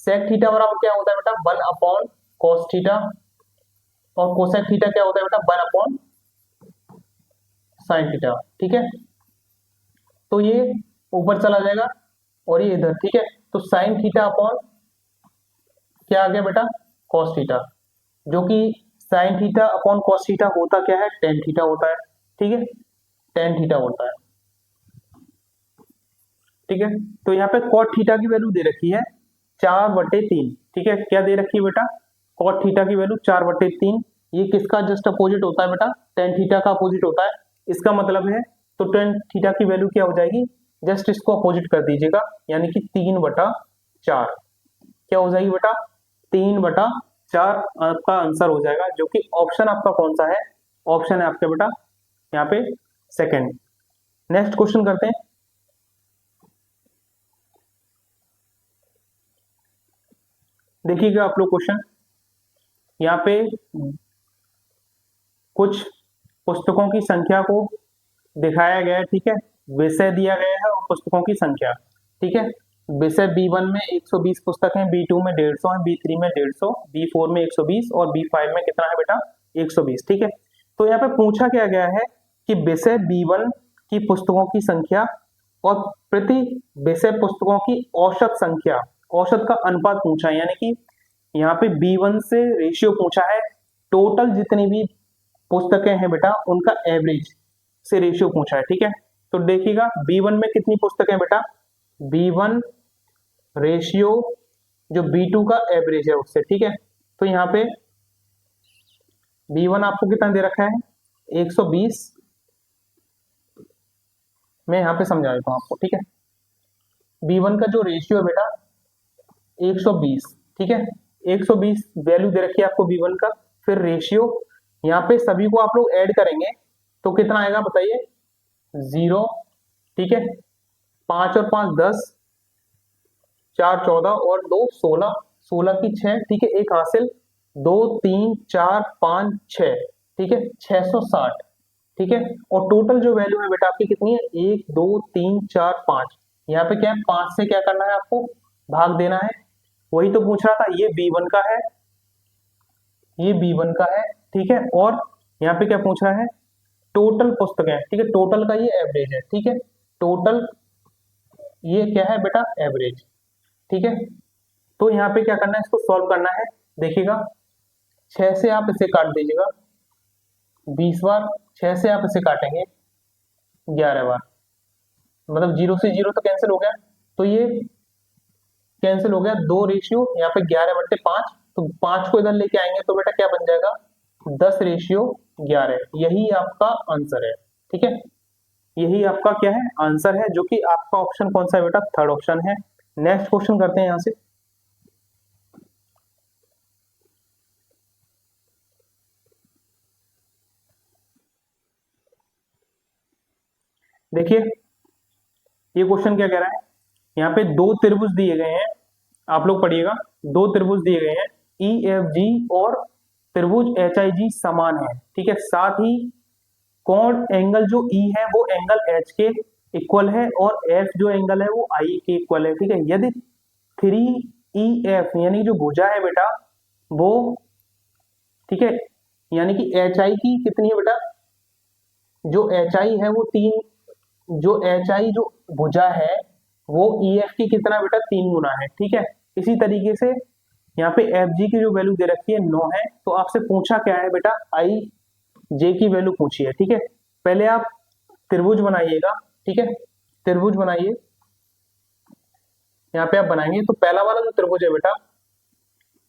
सेक थीटा बराबर क्या होता है बेटा, 1 अपॉन कॉस थीटा, और कोसेक थीटा क्या होता है बेटा, 1 अपॉन साइन थीटा, ठीक है। तो ये ऊपर चला जाएगा और ये इधर, ठीक है। तो साइन थीटा अपॉन क्या आ गया बेटा, कॉस थीटा, जो कि sine theta upon cos theta होता क्या है, टेन थीटा होता है, ठीक है, टेन थीटा होता है, ठीक है। तो यहाँ पे कॉट थीटा की वैल्यू दे रखी है 4/3, ठीक है। क्या दे रखी है बेटा, कॉट थीटा की वैल्यू 4/3, ये किसका जस्ट अपोजिट होता है बेटा, टेन थीटा का अपोजिट होता है। इसका मतलब है तो टेन थीटा की वैल्यू क्या हो जाएगी, जस्ट इसको अपोजिट कर दीजिएगा, यानी कि 3/4 क्या हो जाएगी बेटा, 3/4 आपका आंसर हो जाएगा, जो कि ऑप्शन आपका कौन सा है, ऑप्शन है आपका बेटा यहाँ पे सेकंड। नेक्स्ट क्वेश्चन करते हैं। देखिएगा आप लोग क्वेश्चन, यहाँ पे कुछ पुस्तकों की संख्या को दिखाया गया है, ठीक है। विषय दिया गया है और पुस्तकों की संख्या, ठीक है। विषय B1 में 120 पुस्तक हैं, B2 में 150 है, B3 में 150, B4 में 120 और B5 में कितना है बेटा, 120, ठीक है। तो यहाँ पे पूछा क्या गया है कि विषय B1 की पुस्तकों की संख्या और प्रति विषय पुस्तकों की औसत संख्या, औसत का अनुपात पूछा है, यानी कि यहाँ पे B1 से रेशियो पूछा है, टोटल जितनी भी पुस्तकें हैं बेटा उनका एवरेज से रेशियो पूछा है, ठीक है। तो देखिएगा B1 में कितनी पुस्तकें बेटा, B1 रेशियो जो B2 का एवरेज है उससे, ठीक है। तो यहाँ पे B1 आपको कितना दे रखा है, 120, मैं यहाँ पे समझा देता हूँ आपको, ठीक है। B1 का जो रेशियो है बेटा 120, ठीक है, 120 वैल्यू दे रखी है आपको B1 का। फिर रेशियो यहाँ पे सभी को आप लोग ऐड करेंगे तो कितना आएगा बताइए, 0, ठीक है, 5 और 5 10, 4 14 और 2 16, 16 की 6, ठीक है, एक हासिल, 2 3 4 5 6, ठीक है, 660, ठीक है। और टोटल जो वैल्यू है बेटा आपकी कितनी है, 1 2 3 4 5, यहाँ पे क्या है, 5 से क्या करना है आपको, भाग देना है, वही तो पूछ रहा था। ये B1 का है, ये B1 का है, ठीक है। और यहाँ पे क्या पूछ रहा है, टोटल पुस्तकें, ठीक है, टोटल का ये एवरेज है, ठीक है, टोटल ये क्या है बेटा, एवरेज, ठीक है। तो यहाँ पे क्या करना है, इसको सॉल्व करना है। देखिएगा 6 से आप इसे काट दीजिएगा 20 बार, 6 से आप इसे काटेंगे 11 बार, मतलब 0 से 0 तो कैंसिल हो गया, तो ये कैंसिल हो गया, 2 रेशियो यहाँ पे 11/5, तो 5 को इधर लेके आएंगे तो बेटा क्या बन जाएगा, 10:11, यही आपका आंसर है, ठीक है। यही आपका क्या है, आंसर है, जो कि आपका ऑप्शन कौन सा है बेटा, थर्ड ऑप्शन है। नेक्स्ट क्वेश्चन करते हैं यहां से। देखिए ये क्वेश्चन क्या कह रहा है, यहाँ पे 2 त्रिभुज दिए गए हैं, आप लोग पढ़िएगा, 2 त्रिभुज दिए गए हैं EFG और त्रिभुज HIG समान है, ठीक है। साथ ही कोण एंगल जो E है वो एंगल H के इक्वल है और F जो एंगल है वो I के इक्वल है, ठीक है। यदि 3EF यानी जो भुजा है बेटा वो, ठीक है, यानी कि HI की कितनी है बेटा, जो HI है वो 3, जो HI जो भुजा है वो EF की कितना बेटा, 3 गुना है, ठीक है। इसी तरीके से यहाँ पे FG की जो वैल्यू दे रखी है 9 है, तो आपसे पूछा क्या है बेटा, IJ की वैल्यू पूछी है, ठीक है। पहले आप त्रिभुज बनाइएगा, ठीक है, त्रिभुज बनाइए, यहाँ पे आप बनाएंगे तो पहला वाला जो त्रिभुज है बेटा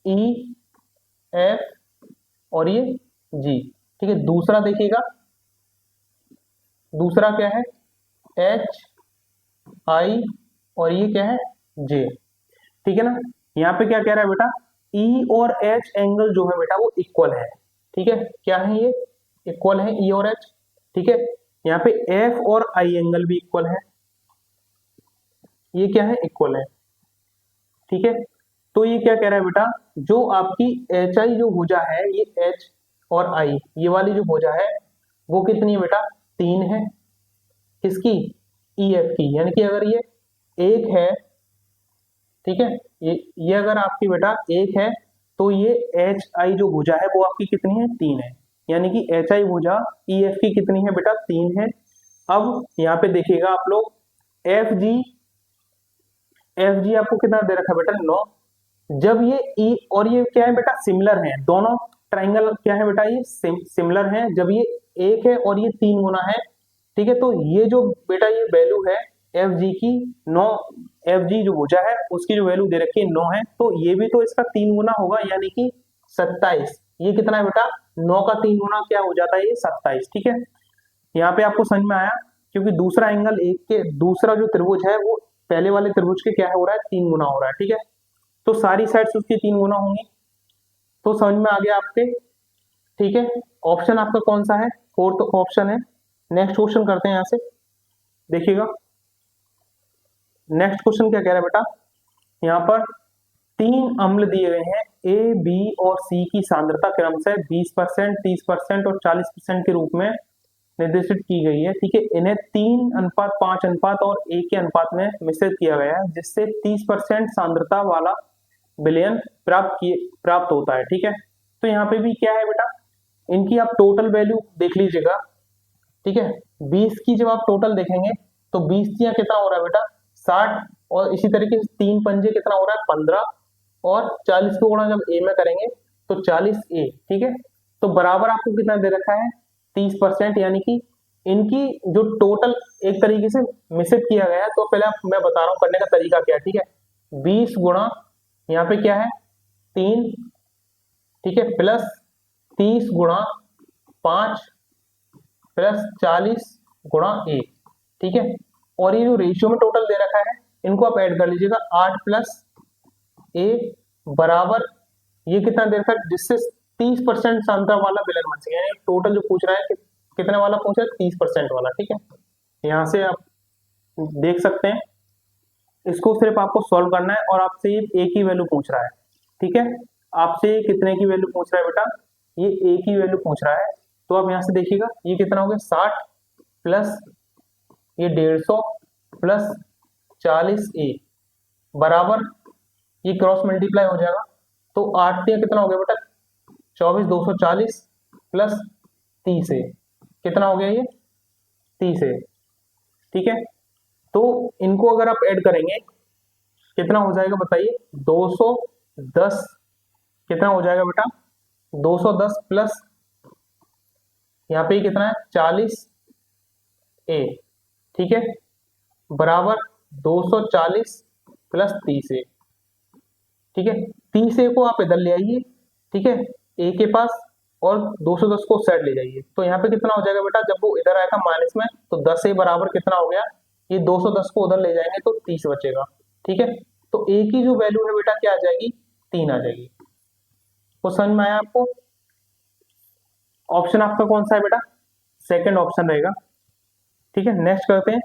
EF और ये G, ठीक है। दूसरा देखिएगा, दूसरा क्या है HI और ये क्या है J, ठीक है ना। यहाँ पे क्या कह रहा है बेटा, ई और एच एंगल जो है बेटा वो इक्वल है, ठीक है, क्या है ये, इक्वल है ई और एच, ठीक है। यहाँ पे एफ और आई एंगल भी इक्वल है, ये क्या है, इक्वल है, ठीक है। तो ये क्या कह रहा है बेटा, जो आपकी एच आई जो भुजा है, ये एच और आई ये वाली जो भुजा है वो कितनी है बेटा, 3 है, किसकी, ई एफ की, यानी कि अगर ये एक है, ठीक है, ये अगर आपकी बेटा एक है, तो ये एच आई जो भुजा है वो आपकी कितनी है, 3 है, यानी कि एच आई भुजा ई एफ की कितनी है बेटा, 3 है। अब यहाँ पे देखिएगा आप लोग, एफ जी, एफ जी आपको कितना दे रखा है बेटा, 9। जब ये ई और ये क्या है बेटा, सिमिलर है, दोनों ट्राइंगल क्या है बेटा, ये सिमिलर है, जब ये एक है और ये 3 गुना है, ठीक है, तो ये जो बेटा ये वैल्यू है एफ जी की 9, एफ जी जो भुजा है उसकी जो वैल्यू दे रखी है 9 है, तो ये भी तो इसका 3 गुना होगा, यानी कि 27। ये कितना है बेटा, 9 का 3 गुना क्या हो जाता है, ये 27, ठीक है। यहाँ पे आपको समझ में आया, क्योंकि दूसरा एंगल एक के, दूसरा जो त्रिभुज है वो पहले वाले त्रिभुज के क्या हो रहा है, 3 गुना हो रहा है, ठीक है। तो सारी साइड्स उसकी 3 गुना होंगी, तो समझ में आ गया आपके, ठीक है। ऑप्शन आपका कौन सा है, फोर्थ ऑप्शन है। नेक्स्ट क्वेश्चन करते हैं यहाँ से, देखिएगा नेक्स्ट क्वेश्चन क्या कह रहा है बेटा, यहाँ पर 3 अम्ल दिए गए हैं, ए बी और सी की सांद्रता क्रमशः 20%, 30% और 40% के रूप में निर्देशित की गई है, ठीक है। इन्हें 3:5 अनुपात और 1 के अनुपात में मिश्रित किया गया है, जिससे 30% सांद्रता वाला विलयन प्राप्त होता है, ठीक है। तो यहाँ पे भी क्या है बेटा, इनकी आप टोटल वैल्यू देख लीजिएगा, ठीक है। 20 की जब आप टोटल देखेंगे तो 20 दिया कितना हो रहा है बेटा, 60, और इसी तरीके से 3 पंजे कितना हो रहा है, 15, और 40 को गुणा जब ए में करेंगे तो 40 ए, ठीक है। तो बराबर आपको कितना दे रखा है, 30%, यानी कि इनकी जो टोटल एक तरीके से मिश्रित किया गया है। तो पहले मैं बता रहा हूँ करने का तरीका क्या है, ठीक है। 20 गुणा यहाँ पे क्या है, 3, ठीक है, प्लस 30 गुणा 5 प्लस 40 गुणा 1, ठीक है। और ये जो रेशियो में टोटल दे रखा है इनको आप ऐड कर लीजिएगा, 8 प्लस ए बराबर ये कितना दे रखा है, जिससे 30% सांद्रता वाला विलयन बन सके, यानी टोटल जो पूछ रहा है कि कितने वाला पूछ रहा है, 30% वाला, ठीक है। यहाँ से आप देख सकते हैं, इसको सिर्फ आपको सॉल्व करना है, और आपसे ये ए की वैल्यू पूछ रहा है, ठीक है। आपसे कितने की वैल्यू पूछ रहा है बेटा, ये ए की वैल्यू पूछ रहा है। तो आप यहाँ से देखिएगा ये कितना हो गया, 60 प्लस ये 150 प्लस 40 ए बराबर, ये क्रॉस मल्टीप्लाई हो जाएगा, तो 8 कितना हो गया बेटा, 24, 240 प्लस 30 ए, कितना हो गया ये, 30 ए, ठीक है। तो इनको अगर आप ऐड करेंगे कितना हो जाएगा बताइए, 210, कितना हो जाएगा बेटा, 210 प्लस यहाँ पे कितना है, 40 ए, ठीक है, बराबर 240 प्लस 30 ए, ठीक है। 30 ए को आप इधर ले आइए, ठीक है, ए के पास, और 210 को साइड ले जाइए, तो यहाँ पे कितना हो जाएगा बेटा, जब वो इधर आया था माइनस में, तो 10 ए बराबर कितना हो गया, ये 210 को उधर ले जाएंगे तो 30 बचेगा, ठीक है। तो ए की जो वैल्यू है बेटा क्या आ जाएगी, 3 आ जाएगी। वो समझ में आया आपको, ऑप्शन आपका कौन सा है बेटा, सेकंड ऑप्शन रहेगा, ठीक है। नेक्स्ट करते हैं,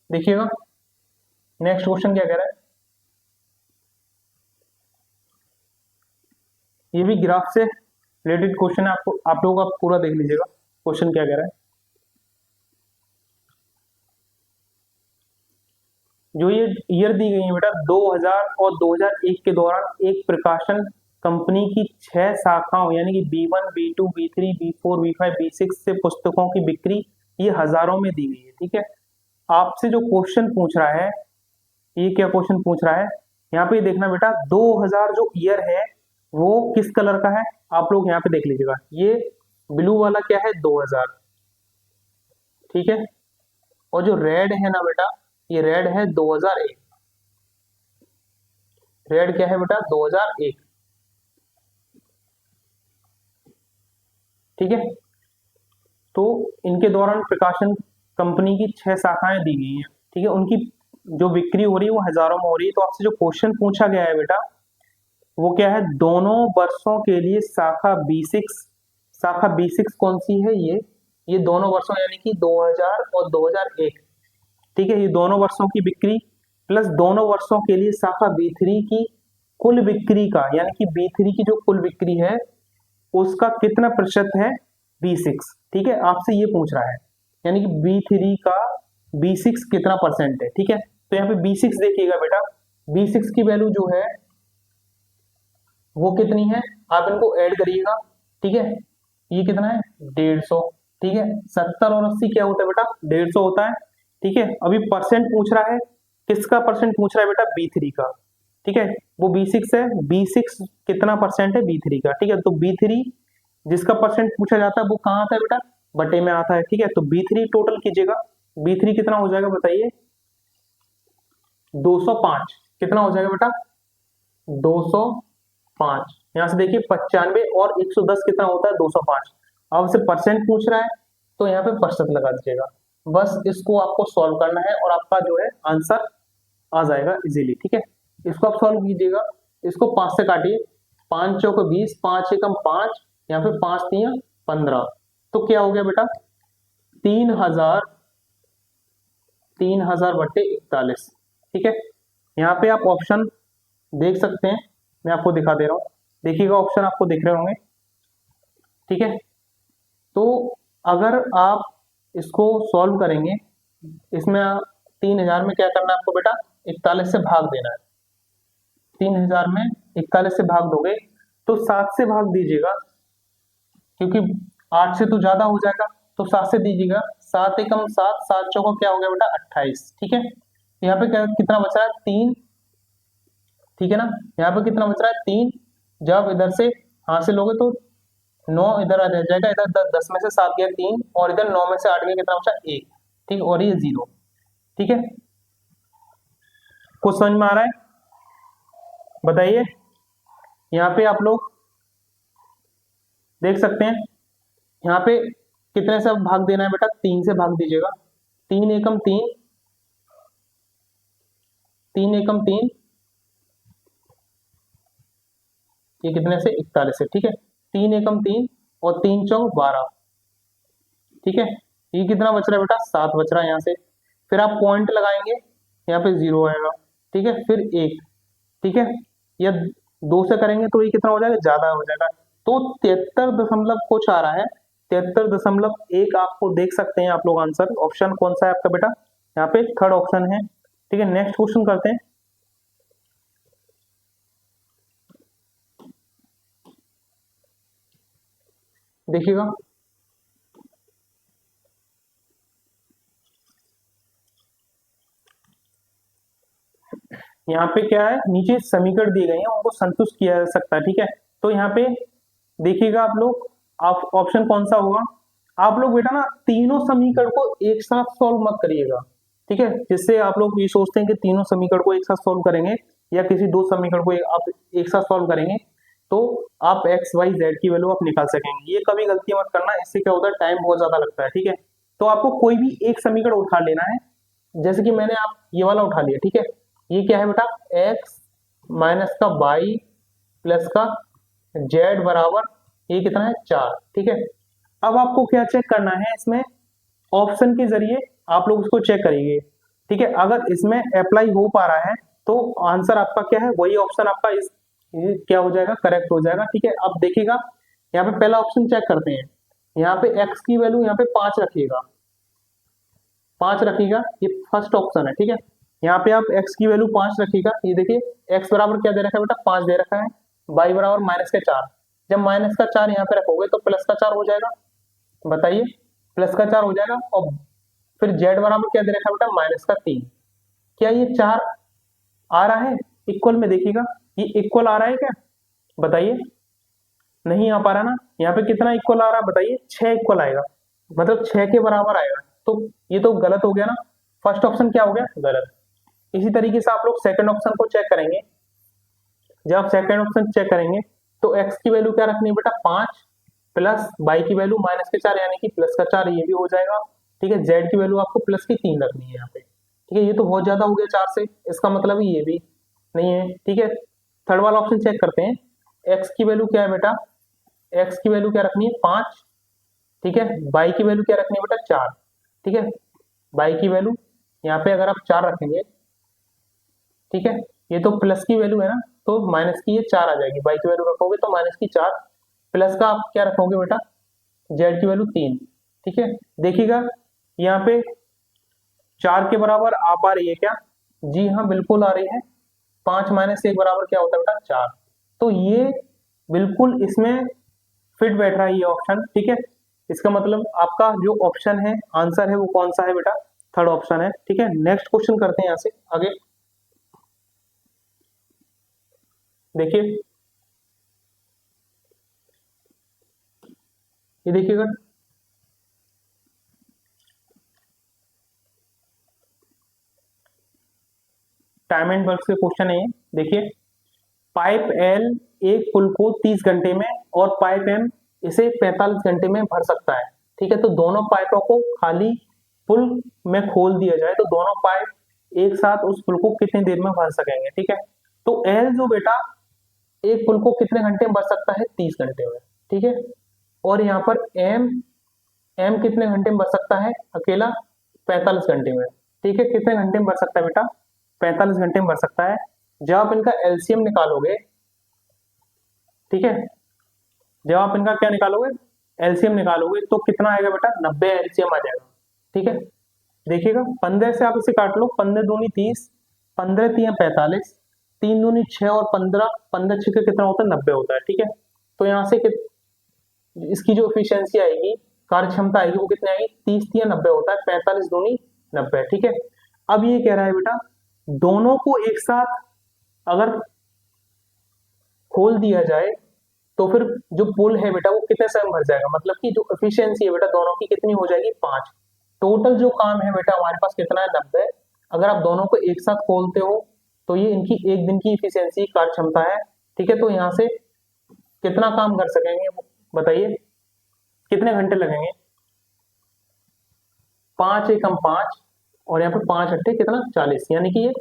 देखिएगा नेक्स्ट क्वेश्चन क्या कह रहा है, ये भी ग्राफ से रिलेटेड क्वेश्चन है, आपको आप लोगों का पूरा देख लीजिएगा क्वेश्चन क्या कह रहा है। जो ये ईयर दी गई है बेटा 2000 और 2001 के दौरान एक प्रकाशन कंपनी की 6 शाखाओं यानी कि B1, B2, B3, B4, B5, B6 से पुस्तकों की बिक्री ये हजारों में दी गई है, ठीक है। आपसे जो क्वेश्चन पूछ रहा है, ये क्या क्वेश्चन पूछ रहा है, यहाँ पे देखना बेटा 2000 जो ईयर है वो किस कलर का है, आप लोग यहाँ पे देख लीजिएगा, ये ब्लू वाला क्या है 2000, ठीक है। और जो रेड है ना बेटा, ये रेड है 2001, रेड क्या है बेटा 2001, ठीक है। तो इनके दौरान प्रकाशन कंपनी की 6 शाखाएं दी गई हैं, ठीक है, उनकी जो बिक्री हो रही है वो हजारों में हो रही है। तो आपसे जो क्वेश्चन पूछा गया है बेटा वो क्या है, दोनों वर्षों के लिए शाखा B6 कौन सी है, ये दोनों वर्षों यानी कि 2000 और 2001, ठीक है, ये दोनों वर्षों की बिक्री प्लस दोनों वर्षों के लिए शाखा B3 की कुल बिक्री का, यानी कि B3 की जो कुल बिक्री है उसका कितना प्रतिशत है B6, ठीक है, आपसे ये पूछ रहा है, यानी कि B3 का B6 कितना परसेंट है, ठीक है। तो यहाँ पे B6 देखिएगा बेटा, B6 की वैल्यू जो है वो कितनी है, आप इनको ऐड करिएगा, ठीक है, ये कितना है 150, ठीक है, 70 और 80 क्या होता है बेटा 150 होता है, ठीक है। अभी परसेंट पूछ रहा है, किसका परसेंट पूछ रहा है बेटा B3 का, ठीक है, वो B6 है, B6 कितना परसेंट है B3 का, ठीक है। तो B3 जिसका परसेंट पूछा जाता है वो कहाँ आता है बेटा, बटे में आता है, ठीक है। तो B3 टोटल कीजिएगा, B3 कितना हो जाएगा बताइए 205, कितना हो जाएगा बेटा 205, यहां से देखिए 95 और 110 कितना होता है 205। अब से परसेंट पूछ रहा है तो यहाँ पे प्रतिशत लगा दीजिएगा, बस इसको आपको सॉल्व करना है और आपका जो है आंसर आ जाएगा इजीली, ठीक है। इसको आप सॉल्व कीजिएगा, इसको 5 से काटिए, 5 चौक 20, 5 एकम 5, यहाँ पे 5 3 15, तो क्या हो गया बेटा 3000 बट्टे 41, ठीक है। यहाँ पे आप ऑप्शन देख सकते हैं, मैं आपको दिखा दे रहा हूँ, देखिएगा ऑप्शन आपको दिख रहे होंगे, ठीक है। तो अगर आप इसको सॉल्व करेंगे, इसमें 3000 में क्या करना है आपको बेटा 41 से भाग देना है, 3000 में 41 से भाग दोगे तो 7 से भाग दीजिएगा, क्योंकि 8 से तो ज्यादा हो जाएगा, तो 7 से दीजिएगा, 7 एकम 7, 7 चौका क्या हो गया बेटा 28, ठीक है। यहाँ पे क्या कितना बच रहा है 3, ठीक है ना, यहाँ पे कितना बच रहा है 3, जब इधर से हाथ से लोगे तो 9 इधर आ जाएगा, इधर 10 में से 7 गया 3 और इधर 9 में से 8 गया कितना बचा 1, ठीक, और ये 0, ठीक है। कुछ समझ में आ रहा है बताइए। यहाँ पे आप लोग देख सकते हैं, यहाँ पे कितने से भाग देना है बेटा 3 से भाग दीजिएगा, 3 एकम 3, 3 एकम 3, ये कितने से 41 है, ठीक है, 3 एकम 3 और 3 चौक 12, ठीक है। ये कितना बच रहा है बेटा 7 बच रहा है यहाँ से, फिर आप पॉइंट लगाएंगे, यहाँ पे 0 आएगा, ठीक है, फिर 1, ठीक है, या 2 से करेंगे तो ये कितना हो जाएगा ज्यादा हो जाएगा, तो 73 दशमलव कुछ आ रहा है, 73.1 आपको देख सकते हैं आप लोग आंसर। ऑप्शन कौन सा है आपका बेटा, यहाँ पे थर्ड ऑप्शन है, ठीक है। नेक्स्ट क्वेश्चन करते हैं, देखिएगा यहाँ पे क्या है, नीचे समीकरण दिए गए हैं उनको संतुष्ट किया जा सकता है, ठीक है। तो यहाँ पे देखिएगा आप लोग, आप ऑप्शन कौन सा होगा, आप लोग बेटा ना तीनों समीकरण को एक साथ सॉल्व मत करिएगा, ठीक है, जिससे आप लोग ये सोचते हैं कि तीनों समीकरण को एक साथ सॉल्व करेंगे या किसी दो समीकरण को आप एक साथ सॉल्व करेंगे तो आप एक्स वाई जेड की वैल्यू आप निकाल सकेंगे, ये कभी गलती मत करना, इससे क्या होता है टाइम बहुत ज्यादा लगता है, ठीक है। तो आपको कोई भी एक समीकरण उठा लेना है, जैसे कि मैंने आप ये वाला उठा लिया, ठीक है, ये क्या है बेटा x माइनस का y प्लस का z बराबर ये कितना है 4, ठीक है। अब आपको क्या चेक करना है, इसमें ऑप्शन के जरिए आप लोग उसको चेक करेंगे, ठीक है। अगर इसमें अप्लाई हो पा रहा है तो आंसर आपका क्या है, वही ऑप्शन आपका इस क्या हो जाएगा करेक्ट हो जाएगा, ठीक है। अब देखिएगा यहाँ पे पहला ऑप्शन चेक करते हैं, यहाँ पे x की वैल्यू यहाँ पे 5 रखिएगा, 5 रखिएगा, ये फर्स्ट ऑप्शन है, ठीक है। यहाँ पे आप x की वैल्यू 5 रखिएगा, ये देखिए x बराबर क्या दे रखा है बेटा 5 दे रखा है, y बराबर माइनस का 4, जब माइनस का 4 यहाँ पे रखोगे तो प्लस का 4 हो जाएगा, बताइए प्लस का 4 हो जाएगा, और फिर z बराबर क्या दे रखा है बेटा माइनस का 3, क्या ये 4 आ रहा है इक्वल में, देखिएगा ये इक्वल आ रहा है क्या बताइए, नहीं आ पा रहा ना, यहाँ पे कितना इक्वल आ रहा है बताइए 6 इक्वल आएगा, मतलब 6 के बराबर आएगा, तो ये तो गलत हो गया ना, फर्स्ट ऑप्शन क्या हो गया गलत। इसी तरीके से आप लोग सेकंड ऑप्शन को चेक करेंगे, जब आप सेकंड ऑप्शन चेक करेंगे तो x की वैल्यू क्या रखनी है बेटा 5 प्लस y की वैल्यू माइनस के 4 यानी कि प्लस का 4, ये भी हो जाएगा, ठीक है। z की वैल्यू आपको प्लस की 3 रखनी है यहाँ पे, ठीक है, ये तो बहुत ज्यादा हो गया 4 से, इसका मतलब ये भी नहीं है। ठीक है, थर्ड वाला ऑप्शन चेक करते हैं। एक्स की वैल्यू क्या है बेटा, एक्स की वैल्यू क्या रखनी है 5, ठीक है, वाई की वैल्यू क्या रखनी है बेटा 4, ठीक है, वाई की वैल्यू यहाँ पे अगर आप 4 रखेंगे, ठीक है, ये तो प्लस की वैल्यू है ना, तो माइनस की ये 4 आ जाएगी, वाई की वैल्यू रखोगे तो माइनस की 4, प्लस का आप क्या रखोगे बेटा, जेड की वैल्यू 3, ठीक है। देखिएगा यहाँ पे 4 के बराबर आ पा रही है क्या, जी हाँ बिल्कुल आ रही है। 5 माइनस 1 बराबर क्या होता है बेटा 4, तो ये बिल्कुल इसमें फिट बैठ रहा है ये ऑप्शन, ठीक है। इसका मतलब आपका जो ऑप्शन है आंसर है वो कौन सा है बेटा, थर्ड ऑप्शन है, ठीक है। नेक्स्ट क्वेश्चन करते हैं यहां से आगे, देखिए ये देखिएगा, टाइम एंड वर्क से क्वेश्चन है ये। देखिए पाइप एल एक पुल को 30 घंटे में और पाइप एम इसे 45 घंटे में भर सकता है, ठीक है। तो दोनों पाइपों को खाली पुल में खोल दिया जाए तो दोनों पाइप एक साथ उस पुल को कितनी देर में भर सकेंगे, ठीक है। तो एल जो बेटा एक पुल को कितने घंटे में भर सकता है, 30 घंटे में, ठीक है। और यहाँ पर एम एम कितने घंटे में भर सकता है अकेला, 45 घंटे में, ठीक है। कितने घंटे में भर सकता है बेटा, 45 घंटे में भर सकता है। जब आप इनका एलसीएम निकालोगे, ठीक है, जब आप इनका क्या निकालोगे, एलसीएम निकालोगे तो कितना आएगा बेटा, 90 एलसीएम आ जाएगा, ठीक है। देखिएगा 15 से आप इसे काट लो, 15 दूनी 30, 15 तिया 45, 3 दूनी 6 और 15, 15 6 का कितना होता है 90 होता है, ठीक है। तो यहाँ से इसकी जो एफिशिएंसी आएगी, कार्य क्षमता आएगी वो कितनी आएगी, 30 तिया 90 होता है, 45 दूनी 90, ठीक है। अब ये कह रहा है बेटा दोनों को एक साथ अगर खोल दिया जाए तो फिर जो पुल है बेटा वो कितने समय भर जाएगा, मतलब कि जो एफिशिएंसी है बेटा दोनों की कितनी हो जाएगी 5। टोटल जो काम है बेटा हमारे पास कितना है 90। अगर आप दोनों को एक साथ खोलते हो तो ये इनकी एक दिन की इफिशियंसी कार्य क्षमता है, ठीक है। तो यहाँ से कितना काम कर सकेंगे बताइए, कितने घंटे लगेंगे, 5 एकम 5 और यहाँ पे 5 अट्ठे कितना 40, यानी कि ये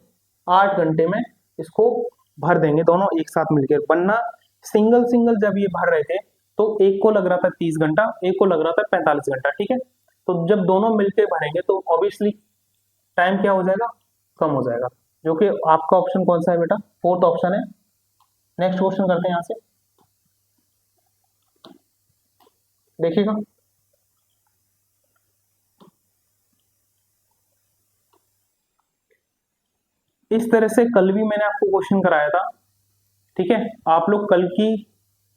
8 घंटे में इसको भर देंगे दोनों एक साथ मिलकर। वरना सिंगल सिंगल जब ये भर रहे थे तो एक को लग रहा था 30 घंटा, एक को लग रहा था 45 घंटा, ठीक है। तो जब दोनों मिलकर भरेंगे तो ऑब्वियसली टाइम क्या हो जाएगा, कम हो जाएगा, जो कि आपका ऑप्शन कौन सा है बेटा, फोर्थ ऑप्शन है। नेक्स्ट क्वेश्चन करते हैं यहां से, देखिएगा इस तरह से कल भी मैंने आपको क्वेश्चन कराया था, ठीक है। आप लोग कल की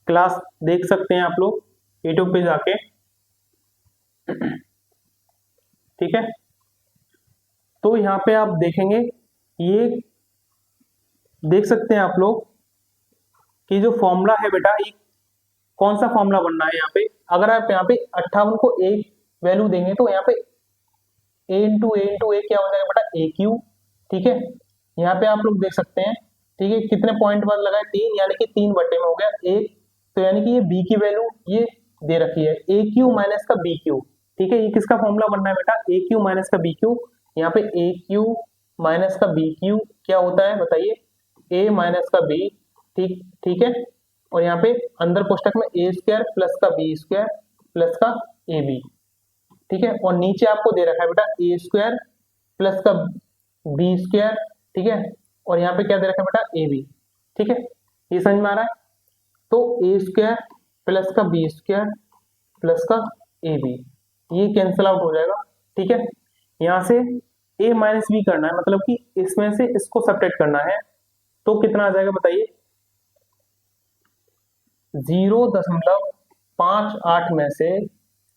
क्लास देख सकते हैं आप लोग यूट्यूब पे जाके, ठीक है। तो यहाँ पे आप देखेंगे, ये देख सकते हैं आप लोग कि जो फॉर्मूला है बेटा ये कौन सा फॉर्मूला बनना है यहाँ पे। अगर आप यहाँ पे 58 को एक वैल्यू देंगे तो यहाँ पे ए इंटू ए क्या हो जाएगा बेटा ए क्यू, ठीक है। यहाँ पे आप लोग देख सकते हैं, ठीक है, कितने पॉइंट बाद लगाए 3, यानी कि 3 बटे में हो गया 1, तो यानी कि ये बी की वैल्यू ये दे रखी है ए क्यू माइनस का बी क्यू, ठीक है। ये किसका फॉर्मूला बनना है बेटा, ए क्यू माइनस का बी क्यू। यहाँ पे ए क्यू माइनस का बी क्यू क्या होता है बताइए, ए माइनस का बी, ठीक ठीक है। और यहाँ पे अंदर कोष्टक में ए स्क्वायर प्लस का बी स्क्वायर प्लस का ए बी, ठीक है। और नीचे आपको दे रखा है बेटा ए स्क्वायर प्लस का बी स्क्वायर, ठीक है। और यहाँ पे क्या दे रखा है बेटा ए बी, ठीक है। ये समझ में आ रहा है, तो ए स्क्वायर प्लस का बी स्क्वायर प्लस का ए बी ये कैंसिल आउट हो जाएगा, ठीक है। यहाँ से ए माइनस बी करना है, मतलब कि इसमें से इसको सब्ट्रैक्ट करना है, तो कितना आ जाएगा बताइए, 0.58 में से,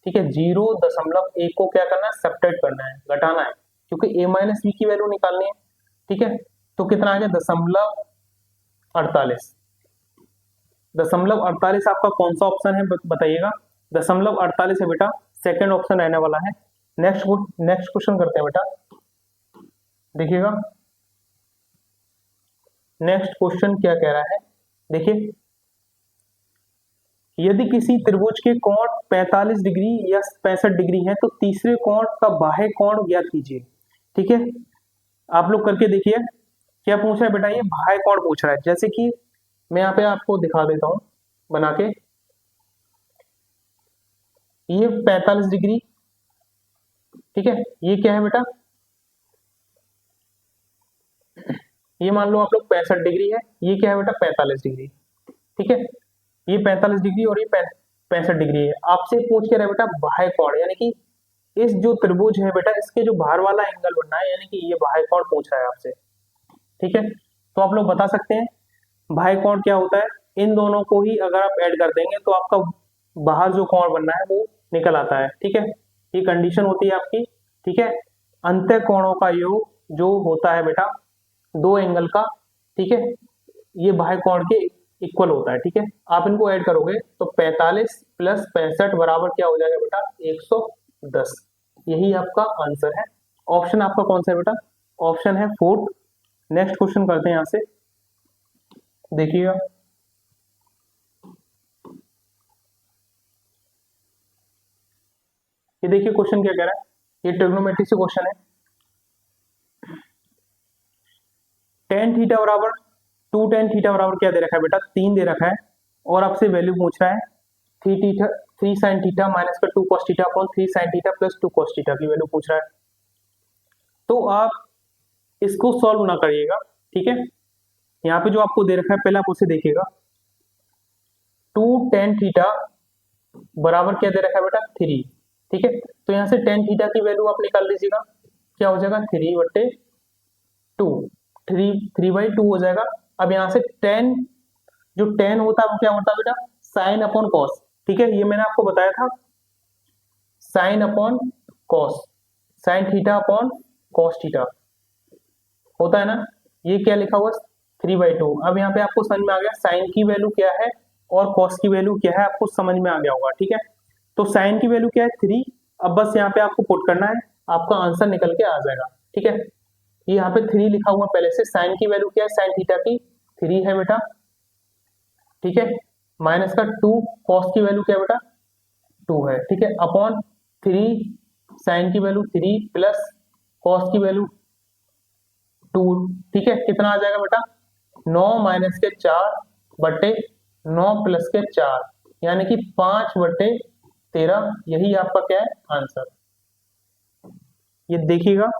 ठीक है, 0.1 को क्या करना है सब्ट्रैक्ट करना है, घटाना है, क्योंकि ए माइनस बी की वैल्यू निकालनी है, ठीक है। तो कितना आ गया 0.48, 0.48 आपका कौन सा ऑप्शन है बताइएगा, 0.48 है बेटा सेकंड ऑप्शन रहने वाला है। नेक्स्ट क्वेश्चन करते हैं बेटा, देखिएगा नेक्स्ट क्वेश्चन क्या कह रहा है, देखिए यदि किसी त्रिभुज के कोण 45 डिग्री या 65 डिग्री है तो तीसरे कोण का बाह्य कोण ज्ञात कीजिए, ठीक है। आप लोग करके देखिए क्या पूछ रहा है बेटा, ये बाह्य कोण पूछ रहा है। जैसे कि मैं यहाँ पे आपको दिखा देता हूँ बना के, ये 45 डिग्री, ठीक है, ये क्या है बेटा, ये मान लो आप लोग 65 डिग्री है, ये क्या है बेटा 45 डिग्री, ठीक है, ये 45 डिग्री और ये 65 डिग्री है। आपसे पूछ के रहा है बेटा बाह्य कोण, यानी कि इस जो त्रिभुज है बेटा इसके जो बाहर वाला एंगल बनना है, यानी कि ये बाह्य कोण पूछ रहा है आपसे, ठीक है। तो आप लोग बता सकते हैं बाह्य कोण क्या होता है, इन दोनों को ही अगर आप ऐड कर देंगे तो आपका बाहर जो कोण बनना है वो निकल आता है, ठीक है, ये कंडीशन होती है आपकी, ठीक है। अंतः कोणों का योग जो होता है बेटा दो एंगल का, ठीक है, ये बाह्य कोण के इक्वल होता है, ठीक है। आप इनको ऐड करोगे तो 45 प्लस 65 बराबर क्या हो जाएगा बेटा 110, यही आपका आंसर है। ऑप्शन आपका कौन सा है बेटा, ऑप्शन है 4। नेक्स्ट क्वेश्चन करते हैं यहां से, देखिएगा ये देखिए क्वेश्चन क्या कह रहा है, ये ट्रिग्नोमेट्री से क्वेश्चन है। टेन थीटा बराबर 2 टेन थीटा बराबर क्या दे रखा है बेटा 3 दे रखा है, और आपसे वैल्यू पूछ रहा है 3 साइन थीटा माइनस का 2 cos theta upon 3 sine theta plus 2 cos theta की वैल्यू पूछ रहा है। तो आप इसको सॉल्व ना करिएगा, ठीक है। यहाँ पे जो आपको दे रखा है पहले आप उसे देखिएगा, 2 टेन थीटा बराबर क्या दे रखा है बेटा 3, ठीक है। तो यहाँ से टेन थीटा की वैल्यू आप निकाल लीजिएगा, क्या हो जाएगा 3/2, 3/2 हो जाएगा। अब यहाँ से टेन, जो टेन होता है वो क्या होता है बेटा साइन अपॉन कॉस, ठीक है, ये मैंने आपको बताया था, sine upon cos, sine theta upon cos theta होता है ना, ये क्या लिखा हुआ 3/2। अब यहाँ पे आपको समझ में आ गया साइन की वैल्यू क्या है और कॉस की वैल्यू क्या है, आपको समझ में आ गया होगा, ठीक है। तो साइन की वैल्यू क्या है 3, अब बस यहाँ पे आपको पुट करना है, आपका आंसर निकल के आ जाएगा, ठीक है। ये यहाँ पे 3 लिखा हुआ पहले से, साइन की वैल्यू क्या है साइन थीटा की 3 है बेटा, ठीक है, माइनस का 2 कॉस की वैल्यू क्या है बेटा 2 है, ठीक है, अपॉन 3 साइन की वैल्यू 3 प्लस कॉस की वैल्यू 2, ठीक है, कितना आ जाएगा बेटा 9 माइनस के 4 बटे 9 प्लस के 4, यानी कि 5/13, यही आपका क्या है आंसर। ये देखिएगा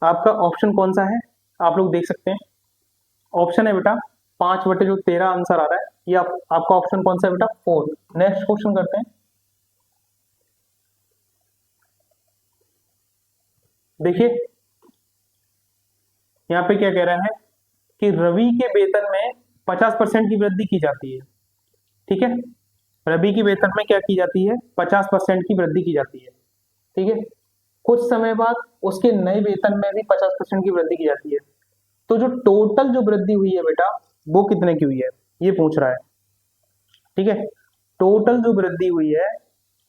आपका ऑप्शन कौन सा है, आप लोग देख सकते हैं ऑप्शन है बेटा 5/13 आंसर आ रहा है, ये आपका ऑप्शन कौन सा है बेटा 4। नेक्स्ट क्वेश्चन करते हैं, देखिए यहाँ पे क्या कह रहा है कि रवि के वेतन में 50% की वृद्धि की जाती है, ठीक है, रवि की वेतन में क्या की जाती है 50% की वृद्धि की जाती है, ठीक है, कुछ समय बाद उसके नए वेतन में भी 50% की वृद्धि की जाती है। तो जो टोटल जो वृद्धि हुई है बेटा वो कितने की हुई है ये पूछ रहा है, ठीक है, टोटल जो वृद्धि हुई है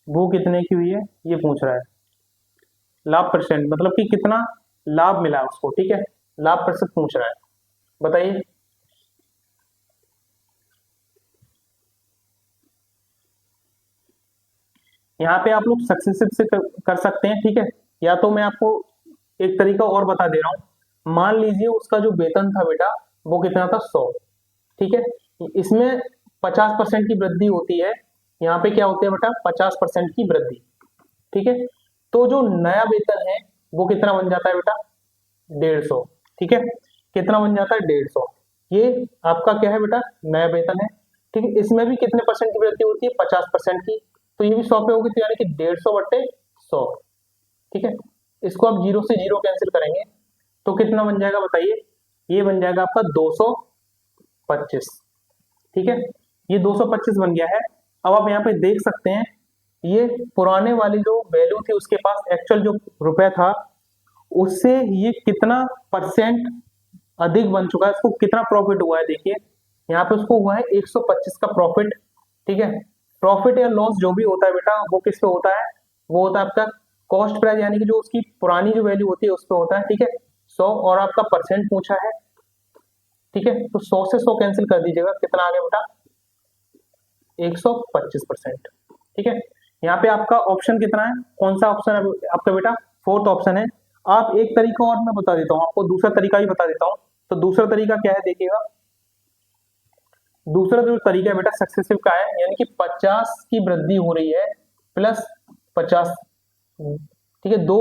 वो कितने की हुई है ये पूछ रहा है। लाभ परसेंट मतलब कि कितना लाभ मिला उसको, ठीक है, लाभ प्रतिशत पूछ रहा है, बताइए। यहाँ पे आप लोग सक्सेसिव से कर सकते हैं, ठीक है, या तो मैं आपको एक तरीका और बता दे रहा हूँ। मान लीजिए उसका जो वेतन था बेटा वो कितना था 100, ठीक है, इसमें 50% की वृद्धि होती है, यहाँ पे क्या होती है बेटा 50% की वृद्धि, ठीक है। तो जो नया वेतन है वो कितना बन जाता है बेटा 150, ठीक है, कितना बन जाता है 150, ये आपका क्या है बेटा नया वेतन है, ठीक है। इसमें भी कितने परसेंट की वृद्धि होती है 50% की, तो ये भी 100 पे होगी, तो यानी कि 150/100, ठीक है। इसको आप 0 से 0 कैंसिल करेंगे तो कितना बन जाएगा बताइए, ये बन जाएगा आपका 225, ठीक है, ये 225 बन गया है। अब आप यहाँ पे देख सकते हैं ये पुराने वाली जो वैल्यू थी उसके पास एक्चुअल जो रुपए था उससे ये कितना परसेंट अधिक बन चुका है, इसको कितना प्रॉफिट हुआ है, देखिए यहाँ पे उसको हुआ है 125 का प्रॉफिट, ठीक है। प्रॉफिट या लॉस जो भी होता है बेटा वो किस पे होता है, वो होता है आपका कॉस्ट प्राइस, यानी कि जो उसकी पुरानी जो वैल्यू होती है उस पे होता है, ठीक है 100, और आपका परसेंट पूछा है, ठीक है, तो 100 से 100 कैंसिल कर दीजिएगा, कितना आ गया बेटा 125%, ठीक है। यहाँ पे आपका ऑप्शन कितना है, कौन सा ऑप्शन है आपका बेटा 4th ऑप्शन है। आप एक तरीका और मैं बता देता हूँ आपको, दूसरा तरीका ही बता देता हूँ। तो दूसरा तरीका क्या है देखिएगा, दूसरा जो तरीका है बेटा सक्सेसिव का है, यानी कि 50 की वृद्धि हो रही है प्लस 50, ठीक है, दो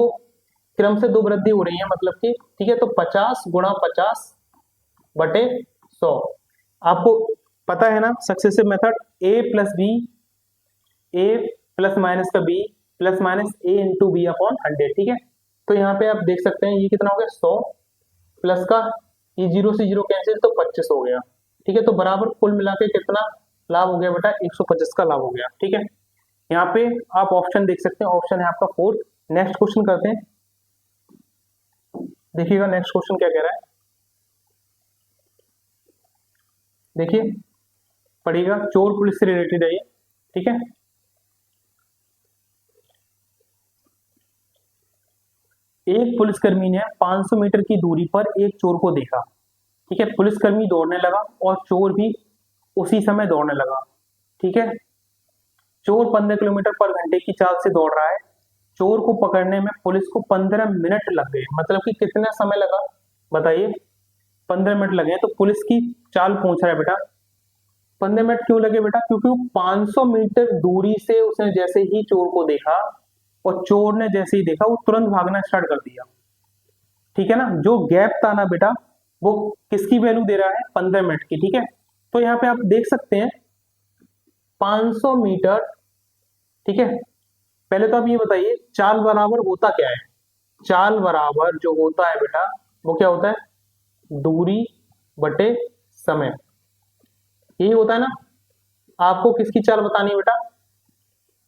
क्रम से दो वृद्धि हो रही है मतलब कि, ठीक है, तो 50 गुणा 50 बटे 100। आपको पता है ना सक्सेसिव मेथड, ए प्लस बी, ए प्लस माइनस का बी प्लस माइनस ए इंटू बी अपॉन 100, ठीक है। तो यहाँ पे आप देख सकते हैं ये कितना हो गया 100 प्लस का, ये 0 से 0 कैंसिल तो 25 हो गया, ठीक है। तो बराबर कुल मिला के कितना लाभ हो गया बेटा, 125 का लाभ हो गया, ठीक है। यहाँ पे आप ऑप्शन देख सकते हैं, ऑप्शन है आपका 4। नेक्स्ट क्वेश्चन करते हैं, देखिएगा नेक्स्ट क्वेश्चन क्या कह रहा है, देखिए पढ़िएगा, चोर पुलिस से रिलेटेड है ये, ठीक है। एक पुलिसकर्मी ने 500 मीटर की दूरी पर एक चोर को देखा, ठीक है। पुलिसकर्मी दौड़ने लगा और चोर भी उसी समय दौड़ने लगा, ठीक है। चोर 15 किलोमीटर पर घंटे की चाल से दौड़ रहा है। चोर को पकड़ने में पुलिस को 15 मिनट लग गए, मतलब कि कितना समय लगा बताइए, 15 मिनट लगे। तो पुलिस की चाल पूछ रहा है बेटा, 15 मिनट क्यों लगे बेटा, क्योंकि वो 500 मीटर दूरी से उसने जैसे ही चोर को देखा और चोर ने जैसे ही देखा वो तुरंत भागना स्टार्ट कर दिया, ठीक है ना। जो गैप था ना बेटा, वो किसकी वैल्यू दे रहा है, 15 मिनट की, ठीक है। तो यहाँ पे आप देख सकते हैं 500 मीटर, ठीक है। पहले तो आप ये बताइए चाल बराबर होता क्या है, चाल बराबर जो होता है बेटा वो क्या होता है, दूरी बटे समय, यही होता है ना। आपको किसकी चाल बतानी है बेटा,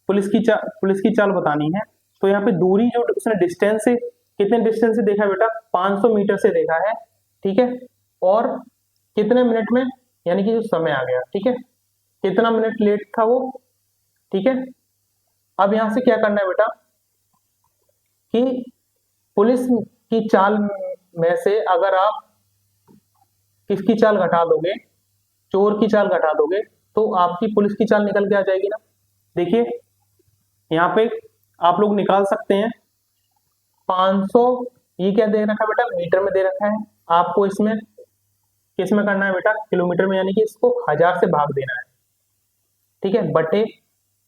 पुलिस की चाल बतानी है। तो यहाँ पे दूरी जो उसने डिस्टेंस से, कितने डिस्टेंस से देखा है बेटा, 500 मीटर से देखा है, ठीक है। और कितने मिनट में, यानी कि जो समय आ गया, ठीक है, कितना मिनट लेट था वो, ठीक है। अब यहां से क्या करना है बेटा कि पुलिस की चाल में से अगर आप किसकी चाल घटा दोगे, चोर की चाल घटा दोगे, तो आपकी पुलिस की चाल निकल के आ जाएगी ना। देखिए यहाँ पे आप लोग निकाल सकते हैं 500, ये क्या दे रखा है बेटा, मीटर में दे रखा है। आपको इसमें किस में करना है बेटा, किलोमीटर में, यानी कि इसको 1000 से भाग देना है, ठीक है। बटे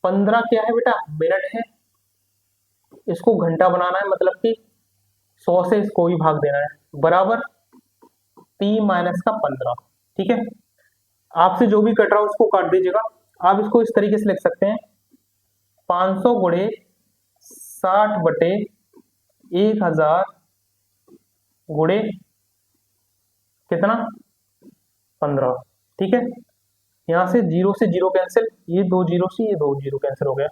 15 क्या है बेटा, मिनट है, इसको घंटा बनाना है, मतलब कि 100 से इसको भी भाग देना है, बराबर P माइनस का 15, ठीक है। आपसे जो भी कट रहा है उसको काट दीजिएगा। आप इसको इस तरीके से लिख सकते हैं 500 गुणे 60 बटे 1000 गुणे कितना 15, ठीक है। यहाँ से 0 से 0 कैंसिल, ये 2 0 से ये 2 0 कैंसिल हो गया,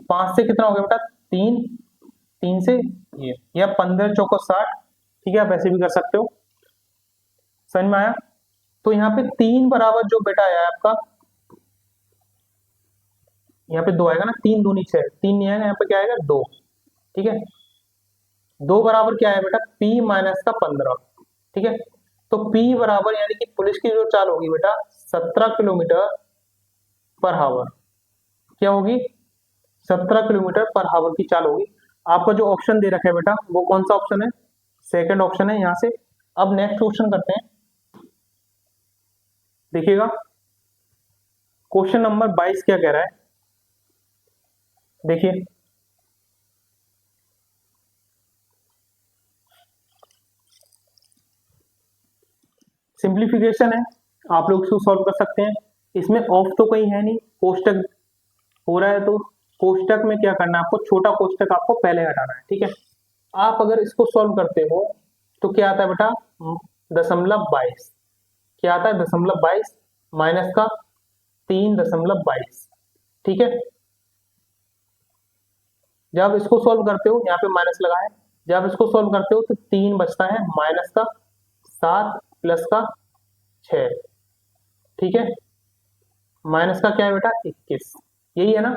5 से कितना हो गया बेटा 3, 3 से ये, या 15 चौको 60, ठीक है। आप ऐसे भी कर सकते हो, समझ में आया। तो यहाँ पे 3 बराबर जो बेटा आया आपका, यहाँ पे 2 आएगा ना, 3 दूनी 6, 3 नहीं आएगा, यहाँ पे क्या आएगा 2, ठीक है। 2 बराबर क्या है बेटा, P माइनस का 15, ठीक है। तो P बराबर यानी कि पुलिस की जो चाल होगी बेटा 17 किलोमीटर पर हावर, क्या होगी 17 किलोमीटर पर हावर की चाल होगी। आपका जो ऑप्शन दे रखा है बेटा वो कौन सा ऑप्शन है, सेकंड ऑप्शन है यहाँ से। अब नेक्स्ट क्वेश्चन करते हैं, देखिएगा क्वेश्चन नंबर 22 क्या कह रहा है, देखिए सिंप्लीफिकेशन है, आप लोग इसको सॉल्व कर सकते हैं। इसमें ऑफ तो कहीं है नहीं, कोष्टक हो रहा है, तो कोष्टक में क्या करना है आपको, छोटा कोष्टक आपको पहले हटाना है, ठीक है। आप अगर इसको सॉल्व करते हो तो क्या आता है बेटा 0.22, क्या आता है 0.22 माइनस का 3.22, ठीक है। जब इसको सॉल्व करते हो यहाँ पे माइनस लगा है, जब इसको सॉल्व करते हो तो 3 बचता है माइनस का 7 प्लस का 6, ठीक है, माइनस का क्या है बेटा 21, यही है ना।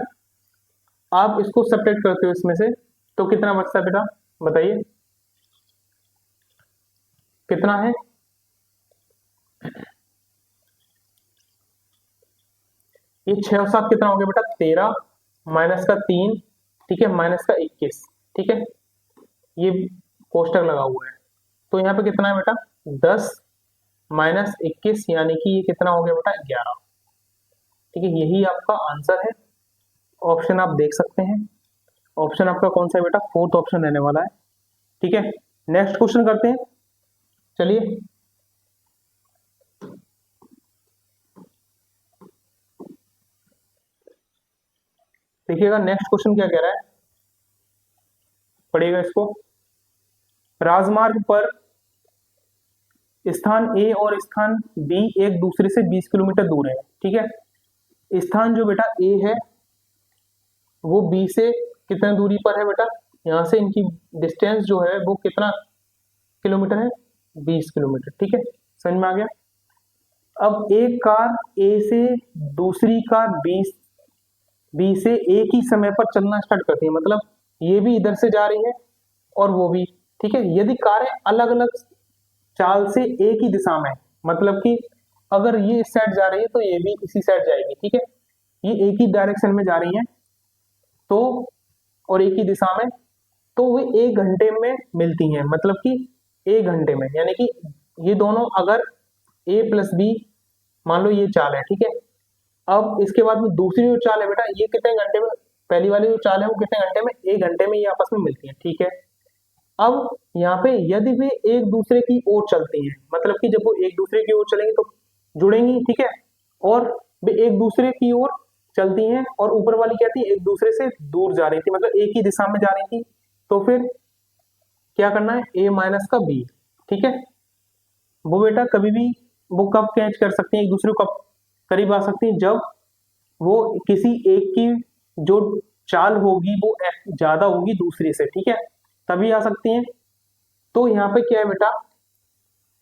आप इसको सब्ट्रैक्ट करते हो इसमें से तो कितना बचता है बेटा, बताइए कितना है, ये 6 और 7 कितना हो गया बेटा 13 माइनस का 3, ठीक है, माइनस का 21, ठीक है। ये कोष्टक लगा हुआ है। तो यहाँ पे कितना है बेटा 10 माइनस 21 यानी कि ये कितना हो गया बेटा 11। ठीक है, यही आपका आंसर है। ऑप्शन आप देख सकते हैं, ऑप्शन आपका कौन सा है बेटा, फोर्थ ऑप्शन रहने वाला है। ठीक है, नेक्स्ट क्वेश्चन करते हैं। चलिए देखिएगा नेक्स्ट क्वेश्चन क्या कह रहा है, पढ़िएगा इसको। राजमार्ग पर स्थान ए और स्थान बी एक दूसरे से 20 किलोमीटर दूर है। ठीक है, स्थान जो बेटा ए है वो बी से कितने दूरी पर है बेटा, यहां से इनकी डिस्टेंस जो है वो कितना किलोमीटर है, 20 किलोमीटर। ठीक है, समझ में आ गया। अब एक कार ए से दूसरी कार बी से एक ही समय पर चलना स्टार्ट करती है, मतलब ये भी इधर से जा रही है और वो भी। ठीक है, यदि कारें अलग अलग चाल से एक ही दिशा में, मतलब कि अगर ये इस साइड जा रही है तो ये भी इसी साइड जाएगी। ठीक है, ये एक ही डायरेक्शन में जा रही है तो, और एक ही दिशा में, तो वे 1 घंटे में मिलती हैं, मतलब कि 1 घंटे में, यानी कि ये दोनों अगर ए प्लस बी मान लो ये चाल है। ठीक है, अब इसके बाद में दूसरी जो चाल है बेटा ये कितने घंटे में, पहली वाली जो चाल है वो कितने घंटे में, 1 घंटे में ये आपस में मिलती है। ठीक है, अब यहाँ पे यदि वे एक दूसरे की ओर चलती हैं, मतलब कि जब वो एक दूसरे की ओर चलेंगी तो जुड़ेंगी। ठीक है, और वे एक दूसरे की ओर चलती हैं और ऊपर वाली क्या थी, एक दूसरे से दूर जा रही थी, मतलब एक ही दिशा में जा रही थी, तो फिर क्या करना है, ए माइनस का बी। ठीक है, वो बेटा कभी भी वो कब कैच कर सकती हैं, एक दूसरे को कब करीब आ सकती है, जब वो किसी एक की जो चाल होगी वो ज्यादा होगी दूसरे से। ठीक है, तभी आ सकती हैं। तो यहाँ पे क्या है बेटा,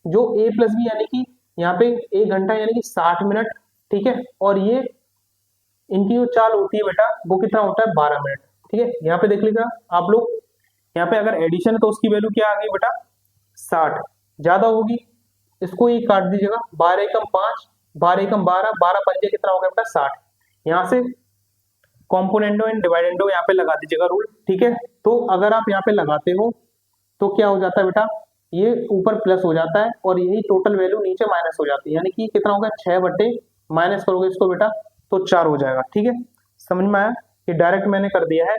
जो ए प्लस बी यानी कि यहाँ पे 1 घंटा यानी कि 60 मिनट। ठीक है, और ये इनकी जो चाल होती है बेटा वो कितना होता है, 12 मिनट। ठीक है, यहाँ पे देख लीजिएगा आप लोग, यहाँ पे अगर एडिशन है तो उसकी वैल्यू क्या आ गई बेटा 60, ज्यादा होगी, इसको ये काट दीजिएगा, 12 एकम 5, 12 एकम 12, 12 पंजे कितना हो गया बेटा 60। यहाँ से कॉम्पोनेंडो एंड डिवाइडेंडो यहाँ पे लगा दीजिएगा रूल। ठीक है, तो अगर आप यहाँ पे लगाते हो तो क्या हो जाता है बेटा, ये ऊपर प्लस हो जाता है और यही टोटल वैल्यू नीचे माइनस हो जाती है, यानी कि कितना होगा 6 बटे माइनस करोगे इसको बेटा तो 4 हो जाएगा। ठीक है, समझ में आया, कि डायरेक्ट मैंने कर दिया है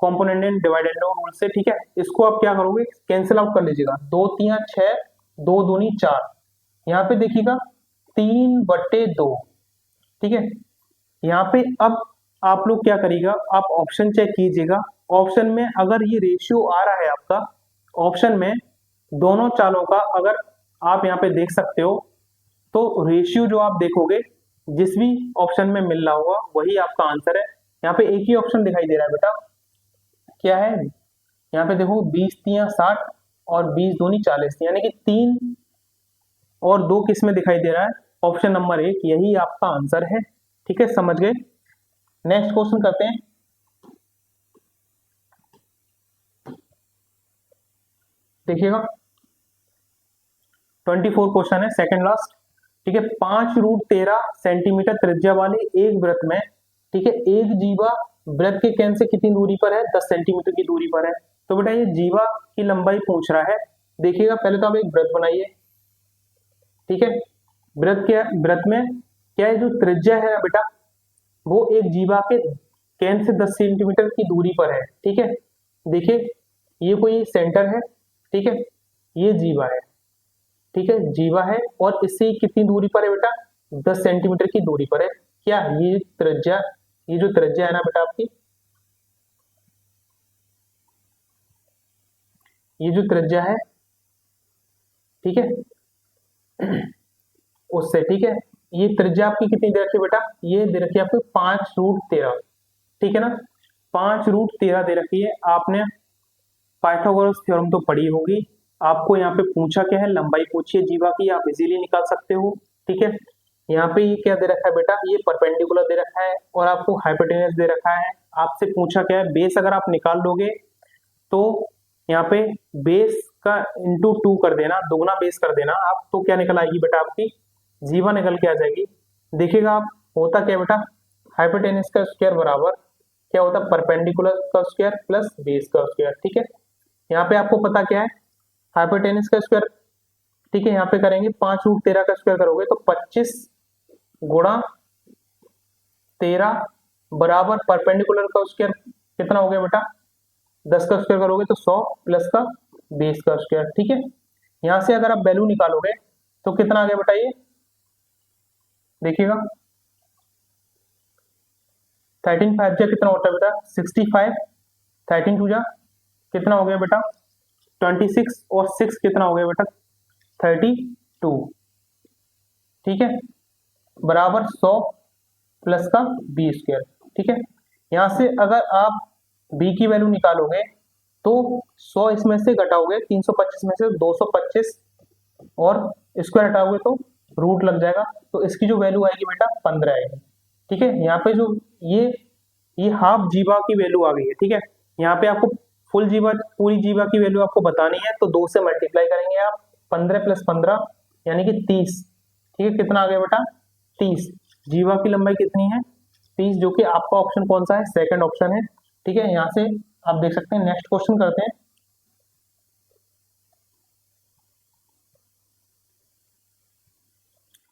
कॉम्पोनेंट एंड डिवाइडेंडो रूल से। ठीक है, इसको आप क्या करोगे, कैंसिल आउट कर लीजिएगा, 2 3 6, 2 दूनी 4, यहाँ पे देखिएगा 3 बटे 2। ठीक है, यहाँ पे अब आप लोग क्या करिएगा, आप ऑप्शन चेक कीजिएगा, ऑप्शन में अगर ये रेशियो आ रहा है आपका, ऑप्शन में दोनों चालों का अगर आप यहाँ पे देख सकते हो, तो रेशियो जो आप देखोगे जिस भी ऑप्शन में मिल रहा होगा वही आपका आंसर है। यहाँ पे एक ही ऑप्शन दिखाई दे रहा है बेटा, क्या है, यहाँ पे देखो 20 3 60 और 20 दूनी 40, यानी कि 3 और 2 किस में दिखाई दे रहा है, ऑप्शन नंबर 1, यही आपका आंसर है। ठीक है, समझ गए। नेक्स्ट क्वेश्चन करते हैं। देखिएगा 24 क्वेश्चन है, सेकंड लास्ट। ठीक है, 5√13 सेंटीमीटर त्रिज्या वाले एक वृत्त में, ठीक है, एक जीवा वृत्त के केंद्र से कितनी दूरी पर है, 10 सेंटीमीटर की दूरी पर है। तो बेटा ये जीवा की लंबाई पूछ रहा है। देखिएगा पहले तो आप एक वृत्त बनाइए। ठीक है, वृत्त में क्या है, जो त्रिज्या है बेटा वो एक जीवा के केंद्र से 10 सेंटीमीटर की दूरी पर है। ठीक है, देखिए ये कोई सेंटर है। ठीक है, ये जीवा है। ठीक है, जीवा है और इससे कितनी दूरी पर है बेटा, 10 सेंटीमीटर की दूरी पर है। क्या ये त्रिज्या, ये जो त्रिज्या है ना बेटा आपकी, ये जो त्रिज्या है, ठीक है, उससे, ठीक है, ये त्रिज्या आपकी कितनी दे रखी है बेटा, ये दे रखी है आपको 5√13। ठीक है ना, 5√13 दे रखी है। आपने पाइथागोरस थ्योरम तो पढ़ी होगी। आपको यहाँ पे पूछा क्या है, लंबाई पूछी है जीवा की, आप इजीली निकाल सकते हो। ठीक है, यहाँ पे ये क्या दे रखा है बेटा, ये परपेंडिकुलर दे रखा है और आपको हाइपोटेनस दे रखा है। आपसे पूछा क्या है, बेस अगर आप निकाल लोगे तो यहाँ पे बेस का इंटू 2 कर देना, दोगुना बेस कर देना आप, तो क्या निकल आएगी बेटा, आपकी जीवा निकल के आ जाएगी। देखिएगा आप, होता क्या बेटा, हाइपोटेनस का स्क्वायर बराबर क्या होता है, परपेंडिकुलर का स्क्वायर प्लस बेस का स्क्वायर। ठीक है, यहाँ पे आपको पता क्या है, हाइपोटेनिस का स्क्वायर, ठीक है, यहाँ पे करेंगे 5√13 का स्क्वायर करोगे तो 25 गुणा 13 बराबर परपेंडिकुलर का स्क्वायर कितना हो गया बेटा, 10 का स्क्वायर करोगे तो 100 प्लस का 20 का स्क्वायर, ठीक है। यहां से अगर आप वैल्यू निकालोगे तो कितना आ गया बेटा, ये देखिएगा 13 5 जा कितना होता है बेटा 65, 13 2 जा कितना हो गया बेटा 26 और 6 कितना हो गया बेटा 32, ठीक है, बराबर 100 प्लस का बी स्क्वायर, ठीक है। यहां से अगर आप बी की वैल्यू निकालोगे तो 100 इसमें से घटाओगे 325 में से 225 और स्क्वायर हटाओगे तो रूट लग जाएगा, तो इसकी जो वैल्यू आएगी बेटा 15 आएगी, ठीक है। यहाँ पे जो ये हाफ जीवा की वैल्यू आ गई है, ठीक है। यहाँ पे आपको फुल जीवा, पूरी जीवा की वैल्यू आपको बतानी है तो 2 से मल्टीप्लाई करेंगे आप, 15 प्लस 15 यानी कि 30, ठीक है। कितना आ गया बेटा 30, जीवा की लंबाई कितनी है 30, जो कि आपका ऑप्शन कौन सा है, सेकंड ऑप्शन है, ठीक है। यहाँ से आप देख सकते हैं। नेक्स्ट क्वेश्चन करते हैं।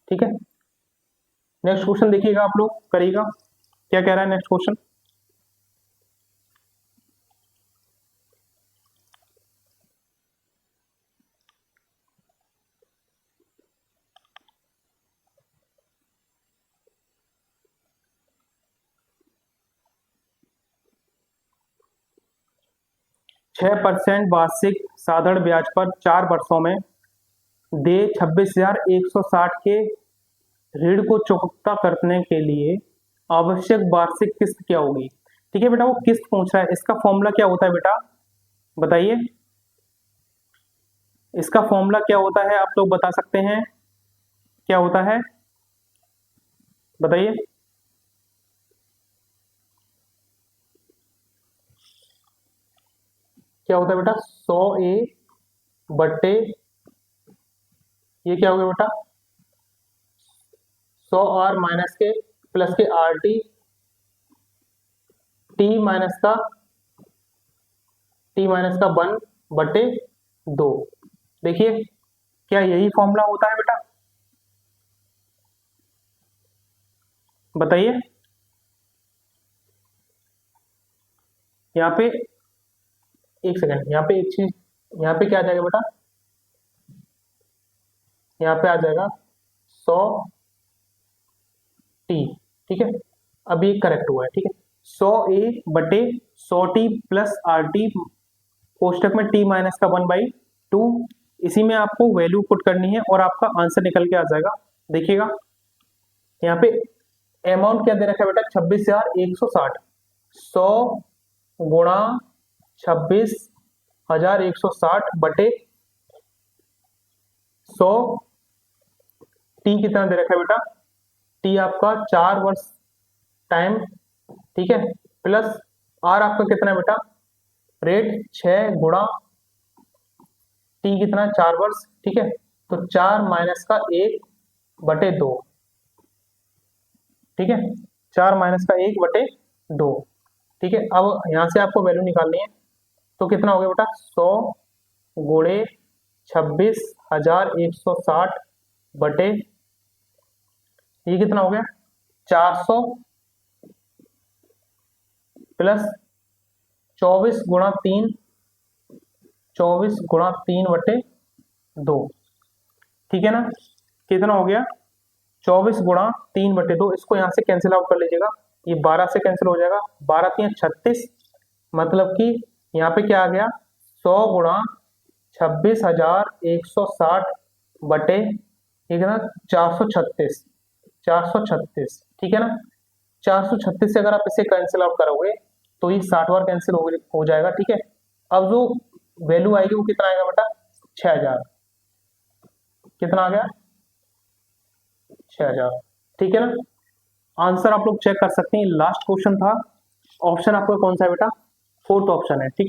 ठीक है, नेक्स्ट क्वेश्चन देखिएगा आप लोग, करिएगा क्या कह रहा है नेक्स्ट क्वेश्चन। छह 6% वार्षिक साधारण ब्याज पर 4 वर्षों में दे 26,160 के ऋण को चुकता करने के लिए आवश्यक वार्षिक किस्त क्या होगी। ठीक है बेटा, वो किस्त पूछ रहा है, इसका फॉर्मूला क्या होता है बेटा बताइए, इसका फॉर्मूला क्या होता है, आप लोग बता सकते हैं क्या होता है, बताइए। क्या होता है बेटा 100A बट्टे, ये क्या हो गया बेटा 100R माइनस के प्लस के RT T माइनस का 1 बटे 2। देखिए क्या यही फॉर्मूला होता है बेटा, बताइए। यहाँ पे एक सेकंड, यहाँ पे एक चीज, यहाँ पे क्या आ जाएगा बेटा, यहाँ पे आ जाएगा 100T, ठीक है। अब ये करेक्ट हुआ है, ठीक है। 100A बटे 100T प्लस RT कोष्टक में T माइनस का 1/2, इसी में आपको वैल्यू पुट करनी है और आपका आंसर निकल के आ जाएगा। देखिएगा यहाँ पे अमाउंट क्या दे रखा है बेटा 26,160, 100 गुणा 26,160 बटे 100, टी कितना दे रखा है बेटा, टी आपका 4 वर्ष टाइम, ठीक है, प्लस आर आपका कितना है बेटा रेट 6 गुणा टी कितना 4 वर्ष, ठीक है, तो 4 माइनस का 1 बटे 2, ठीक है, 4 माइनस का 1 बटे 2, ठीक है। अब यहां से आपको वैल्यू निकालनी है तो कितना हो गया बेटा 100 गुणे 26,160 बटे, ये कितना हो गया 400 प्लस 24 गुणा 3, 24 गुणा 3 बटे 2, ठीक है ना। कितना हो गया 24 गुणा 3 बटे 2, इसको यहां से कैंसिल आउट कर लीजिएगा, ये 12 से कैंसिल हो जाएगा, 12 3 36, मतलब कि यहाँ पे क्या आ गया 100 गुणा 26,160 बटे ये कितना 436, 436, ठीक है ना। 436 से अगर आप इसे कैंसिल आउट करोगे तो ये 60 बार कैंसिल हो जाएगा, ठीक है। अब जो वैल्यू आएगी वो कितना आएगा बेटा 6,000, कितना आ गया 6,000, ठीक है ना। आंसर आप लोग चेक कर सकते हैं, लास्ट क्वेश्चन था, ऑप्शन आपका कौन सा है बेटा, 4th ऑप्शन है, ठीक है।